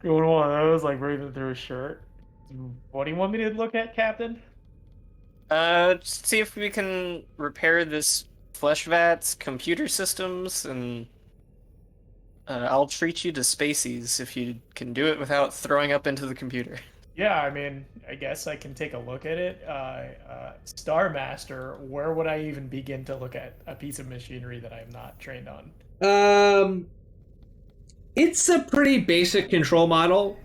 going one of those, like breathing through his shirt. What do you want me to look at, Captain? Just see if we can repair this flesh vat's computer systems, and I'll treat you to spacies if you can do it without throwing up into the computer. Yeah, I mean, I guess I can take a look at it. Star Master, where would I even begin to look at a piece of machinery that I'm not trained on? It's a pretty basic control module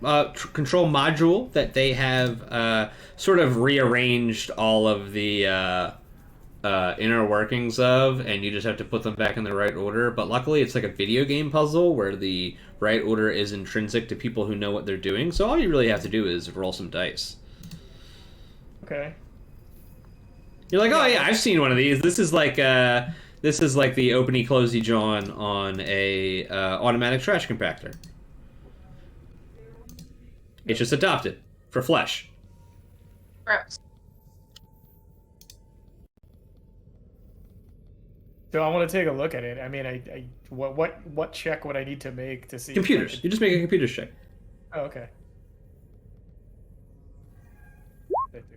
that they have sort of rearranged all of the inner workings of, and you just have to put them back in the right order. But luckily, it's like a video game puzzle where the right order is intrinsic to people who know what they're doing. So all you really have to do is roll some dice. Okay. You're like, oh yeah, I've seen one of these. This is like the opening closey John on a automatic trash compactor. It's just adopted for flesh. Gross. So I want to take a look at it. I mean, what check would I need to make to see? if I Computers. could- You just make a computer check. Oh, okay. Did I do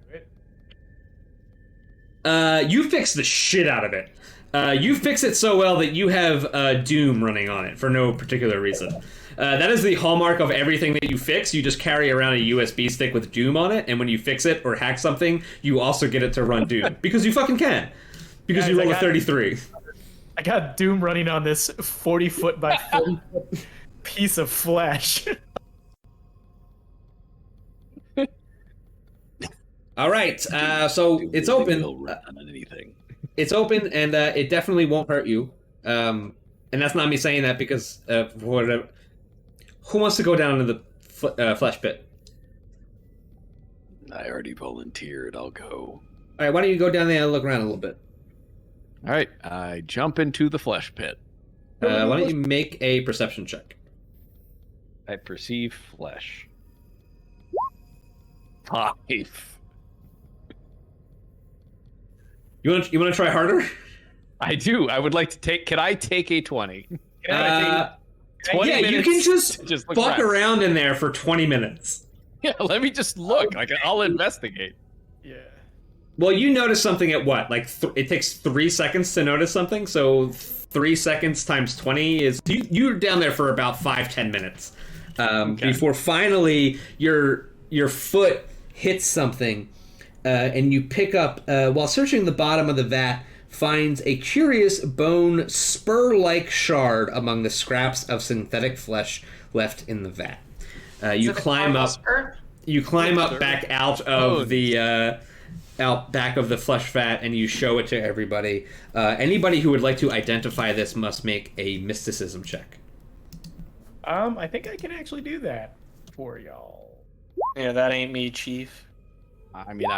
it? You fix the shit out of it. You fix it so well that you have Doom running on it for no particular reason. That is the hallmark of everything that you fix. You just carry around a USB stick with Doom on it, and when you fix it or hack something, you also get it to run Doom. Because you fucking can. Because Guys, you roll I a got- 33. I got Doom running on this 40-foot by 40-foot piece of flesh. All right, so it's open. He'll run on anything. It's open, and it definitely won't hurt you. And that's not me saying that because whatever. Who wants to go down to the flesh pit? I already volunteered. I'll go. All right, why don't you go down there and look around a little bit? All right, I jump into the flesh pit. Why don't you make a perception check? I perceive flesh. 5. You want to try harder? I do. I would like to take. Can I take a 20? 20 yeah, you minutes can just look fuck around. around in there for 20 minutes. Yeah, let me just look. Like I'll investigate. Yeah. Well, you notice something at what? Like it takes 3 seconds to notice something, so 3 seconds times 20 is you're down there for about 5-10 minutes before finally your foot hits something, and you pick up while searching the bottom of the vat. Finds a curious bone spur-like shard among the scraps of synthetic flesh left in the vat. You climb up. You climb up back out of the out back of the flesh vat, and you show it to everybody. Anybody who would like to identify this must make a mysticism check. I think I can actually do that for y'all. Yeah, that ain't me, Chief. I mean,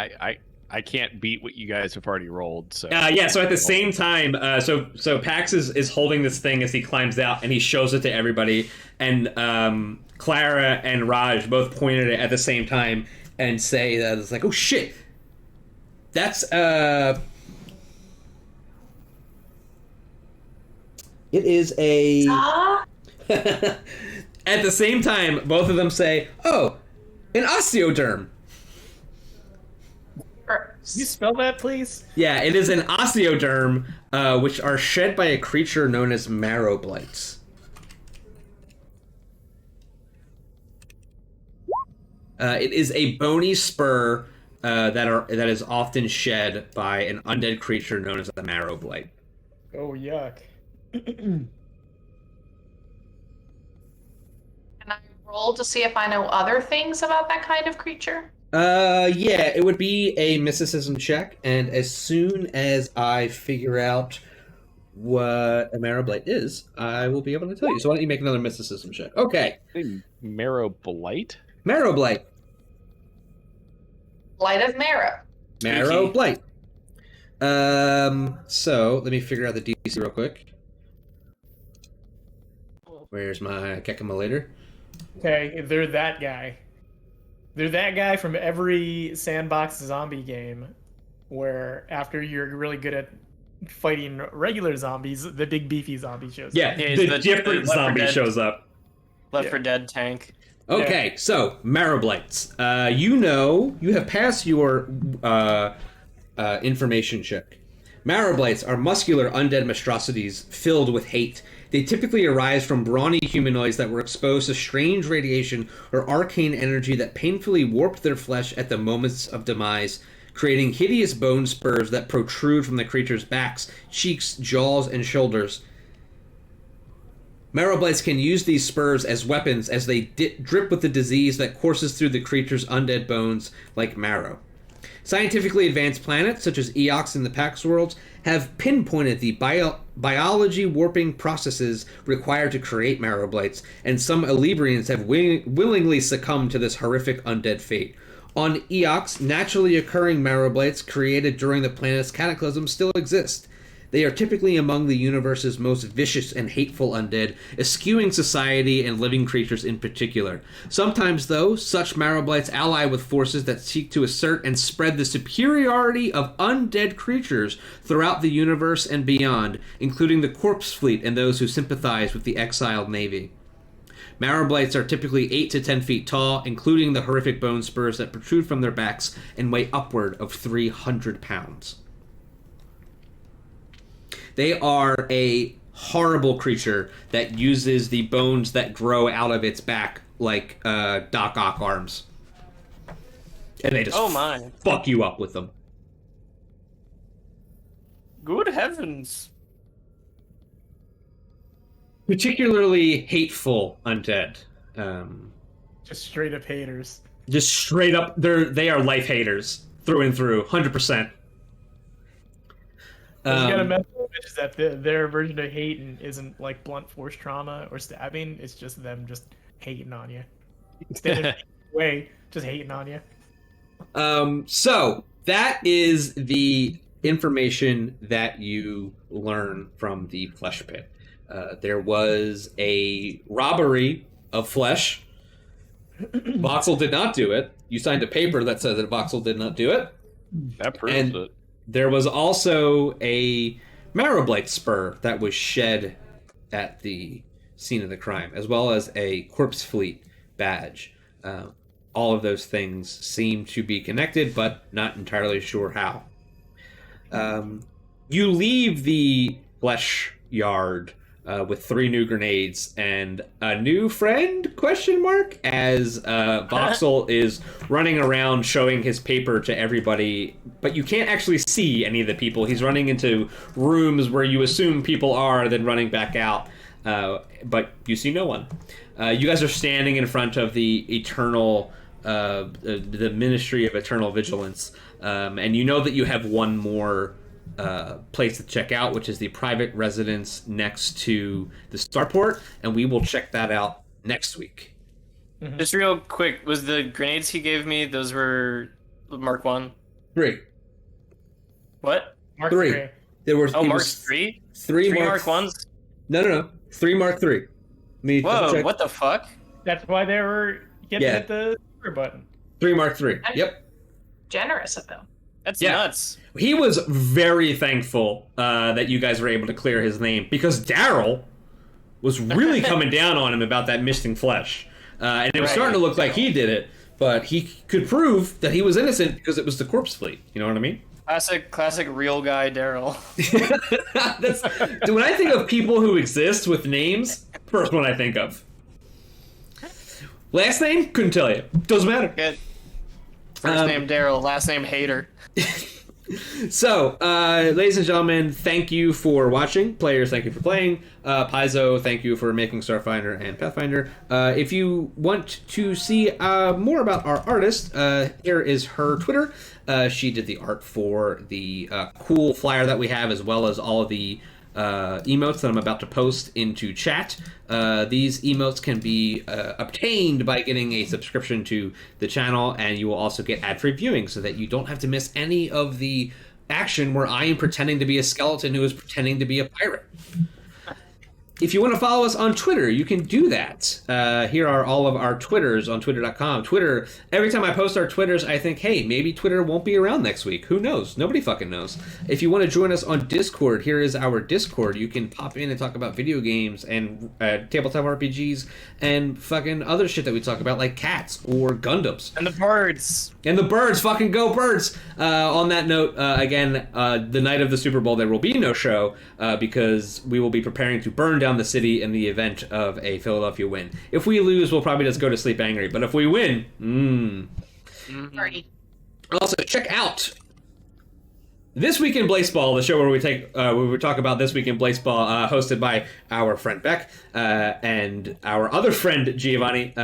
I can't beat what you guys have already rolled. So Yeah. So at the same time, so Pax is holding this thing as he climbs out, and he shows it to everybody. And Clara and Raj both point at it at the same time and say that it's like, oh shit, that's it is a. At the same time, both of them say, oh, an osteoderm. Can you spell that, please? Yeah, it is an osteoderm, which are shed by a creature known as marrow blights. It is a bony spur that is often shed by an undead creature known as a marrow blight. Oh, yuck. Can I roll to see if I know other things about that kind of creature? Yeah, it would be a mysticism check, and as soon as I figure out what a marrow blight is, I will be able to tell you. So why don't you make another mysticism check? Okay. Marrow blight. Marrow blight. Blight of marrow. Marrow Spooky. blight. So let me figure out the DC real quick. Where's my calculator? Okay, they're that guy. They're that guy from every sandbox zombie game where after you're really good at fighting regular zombies, the big beefy zombie shows Yeah, up. Yeah, he's the the different Left 4 zombie Dead. shows up. Left 4 Dead tank. Okay, so marrow blights. You have passed your information check. Marrow blights are muscular undead monstrosities filled with hate. They typically arise from brawny humanoids that were exposed to strange radiation or arcane energy that painfully warped their flesh at the moments of demise, creating hideous bone spurs that protrude from the creature's backs, cheeks, jaws, and shoulders. Marrow blights can use these spurs as weapons as they drip with the disease that courses through the creature's undead bones like marrow. Scientifically advanced planets, such as Eox and the Pax worlds, have pinpointed the biology warping processes required to create Marrowblights, and some Elibrians have willingly succumbed to this horrific undead fate. On Eox, naturally occurring Marrowblights created during the planet's cataclysm still exist. They are typically among the universe's most vicious and hateful undead, eschewing society and living creatures in particular. Sometimes, though, such Marrowblights ally with forces that seek to assert and spread the superiority of undead creatures throughout the universe and beyond, including the Corpse Fleet and those who sympathize with the exiled Navy. Marrowblights are typically 8 to 10 feet tall, including the horrific bone spurs that protrude from their backs and weigh upward of 300 pounds. They are a horrible creature that uses the bones that grow out of its back like Doc Ock arms. And they just fuck you up with them. Good heavens. Particularly hateful undead. Just straight up haters. Just straight up, they are life haters through and through, 100%. You gotta mess with it is that their version of hating isn't like blunt force trauma or stabbing. It's just them just hating on you. Instead of way, just hating on you. So that is the information that you learn from the flesh pit. There was a robbery of flesh. Voxel did not do it. You signed a paper that said that Voxel did not do it. That proves it. There was also a Marrowblight spur that was shed at the scene of the crime, as well as a Corpse Fleet badge. All of those things seem to be connected, but not entirely sure how. You leave the flesh yard with 3 new grenades and a new friend, as Voxel is running around showing his paper to everybody, but you can't actually see any of the people. He's running into rooms where you assume people are, then running back out, but you see no one. You guys are standing in front of the Eternal, the Ministry of Eternal Vigilance, and you know that you have one more place to check out, which is the private residence next to the starport, and we will check that out next week. Just real quick, was the grenades he gave me, those were Mark 1? 3. What? Mark 3. 3. There were Mark 3? 3 Mark 1s? No. 3 Mark 3. Whoa, what the fuck? That's why they were getting at the super button. 3 Mark 3. Yep. Generous of him. That's nuts. He was very thankful that you guys were able to clear his name, because Daryl was really coming down on him about that missing flesh. And it was starting to look like he did it, but he could prove that he was innocent because it was the Corpse Fleet. You know what I mean? Classic real guy Daryl. When I think of people who exist with names, first one I think of. Last name? Couldn't tell you. Doesn't matter. Good. First name Daryl, last name Hater. So, ladies and gentlemen, thank you for watching. Players, thank you for playing. Paizo, thank you for making Starfinder and Pathfinder. If you want to see more about our artist, here is her Twitter. She did the art for the cool flyer that we have, as well as all of the emotes that I'm about to post into chat. These emotes can be obtained by getting a subscription to the channel, and you will also get ad-free viewing so that you don't have to miss any of the action where I am pretending to be a skeleton who is pretending to be a pirate. If you want to follow us on Twitter, you can do that. Here are all of our Twitters on twitter.com. Twitter, every time I post our Twitters, I think, hey, maybe Twitter won't be around next week. Who knows? Nobody fucking knows. If you want to join us on Discord, here is our Discord. You can pop in and talk about video games and tabletop RPGs and fucking other shit that we talk about, like cats or Gundams. And the birds. And the birds. Fucking go birds. On that note, again, the night of the Super Bowl, there will be no show because we will be preparing to burn down the city in the event of a Philadelphia win. If we lose, we'll probably just go to sleep angry. But if we win, Party. Also, check out This Week in Blaseball, the show where we talk about This Week in Blaseball, hosted by our friend Beck and our other friend Giovanni.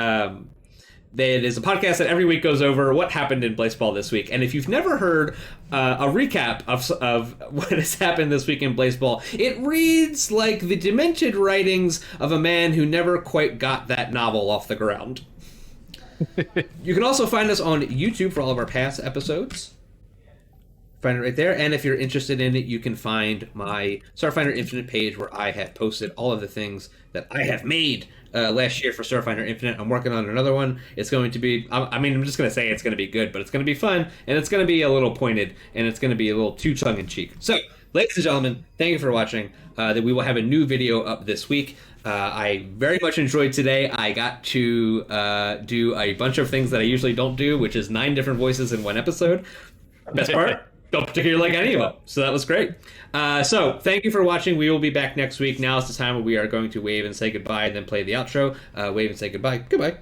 It is a podcast that every week goes over what happened in Blaseball this week. And if you've never heard a recap of what has happened this week in Blaseball, it reads like the demented writings of a man who never quite got that novel off the ground. You can also find us on YouTube for all of our past episodes. Find it right there. And if you're interested in it, you can find my Starfinder Infinite page where I have posted all of the things that I have made last year for Starfinder Infinite. I'm working on another one. It's going to be, I'm just going to say it's going to be good, but it's going to be fun, and it's going to be a little pointed, and it's going to be a little too tongue-in-cheek. So, ladies and gentlemen, thank you for watching. That we will have a new video up this week. I very much enjoyed today. I got to do a bunch of things that I usually don't do, which is 9 different voices in one episode. Best part? Don't particularly like any of them. So that was great. So thank you for watching. We will be back next week. Now is the time where we are going to wave and say goodbye and then play the outro. Wave and say goodbye. Goodbye.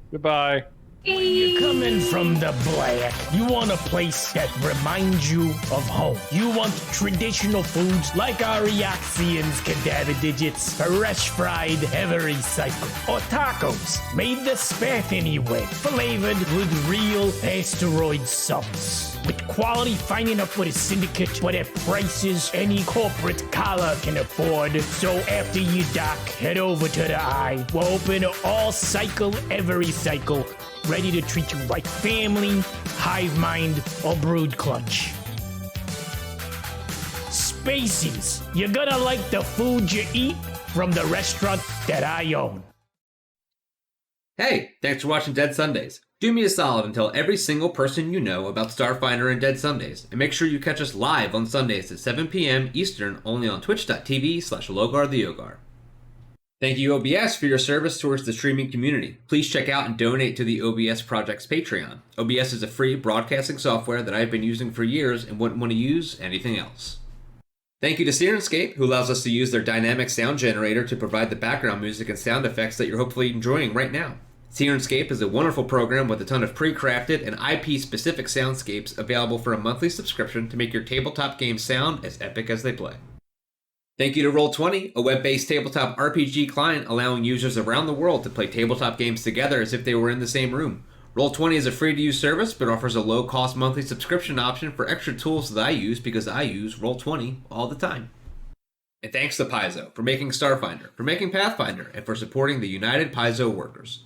Goodbye. When you're coming from the black, you want a place that reminds you of home. You want traditional foods like Ariaxians, cadaver digits, fresh fried, heavy recycled, or tacos made the Spathany way, flavored with real asteroid sauce. With quality finding up with a syndicate, but at prices any corporate collar can afford. So after you dock, head over to the Eye. We're open all cycle, every cycle. Ready to treat you like family, hive mind, or brood clutch. Spacies, you're gonna like the food you eat from the restaurant that I own. Hey, thanks for watching Dead Sundays. Do me a solid and tell every single person you know about Starfinder and Dead Sundays. And make sure you catch us live on Sundays at 7 p.m. Eastern only on twitch.tv/LogarTheOgar. Thank you, OBS, for your service towards the streaming community. Please check out and donate to the OBS Project's Patreon. OBS is a free broadcasting software that I've been using for years and wouldn't want to use anything else. Thank you to Sirenscape, who allows us to use their dynamic sound generator to provide the background music and sound effects that you're hopefully enjoying right now. Sirenscape is a wonderful program with a ton of pre-crafted and IP-specific soundscapes available for a monthly subscription to make your tabletop games sound as epic as they play. Thank you to Roll20, a web-based tabletop RPG client allowing users around the world to play tabletop games together as if they were in the same room. Roll20 is a free-to-use service, but offers a low-cost monthly subscription option for extra tools that I use because I use Roll20 all the time. And thanks to Paizo for making Starfinder, for making Pathfinder, and for supporting the United Paizo workers.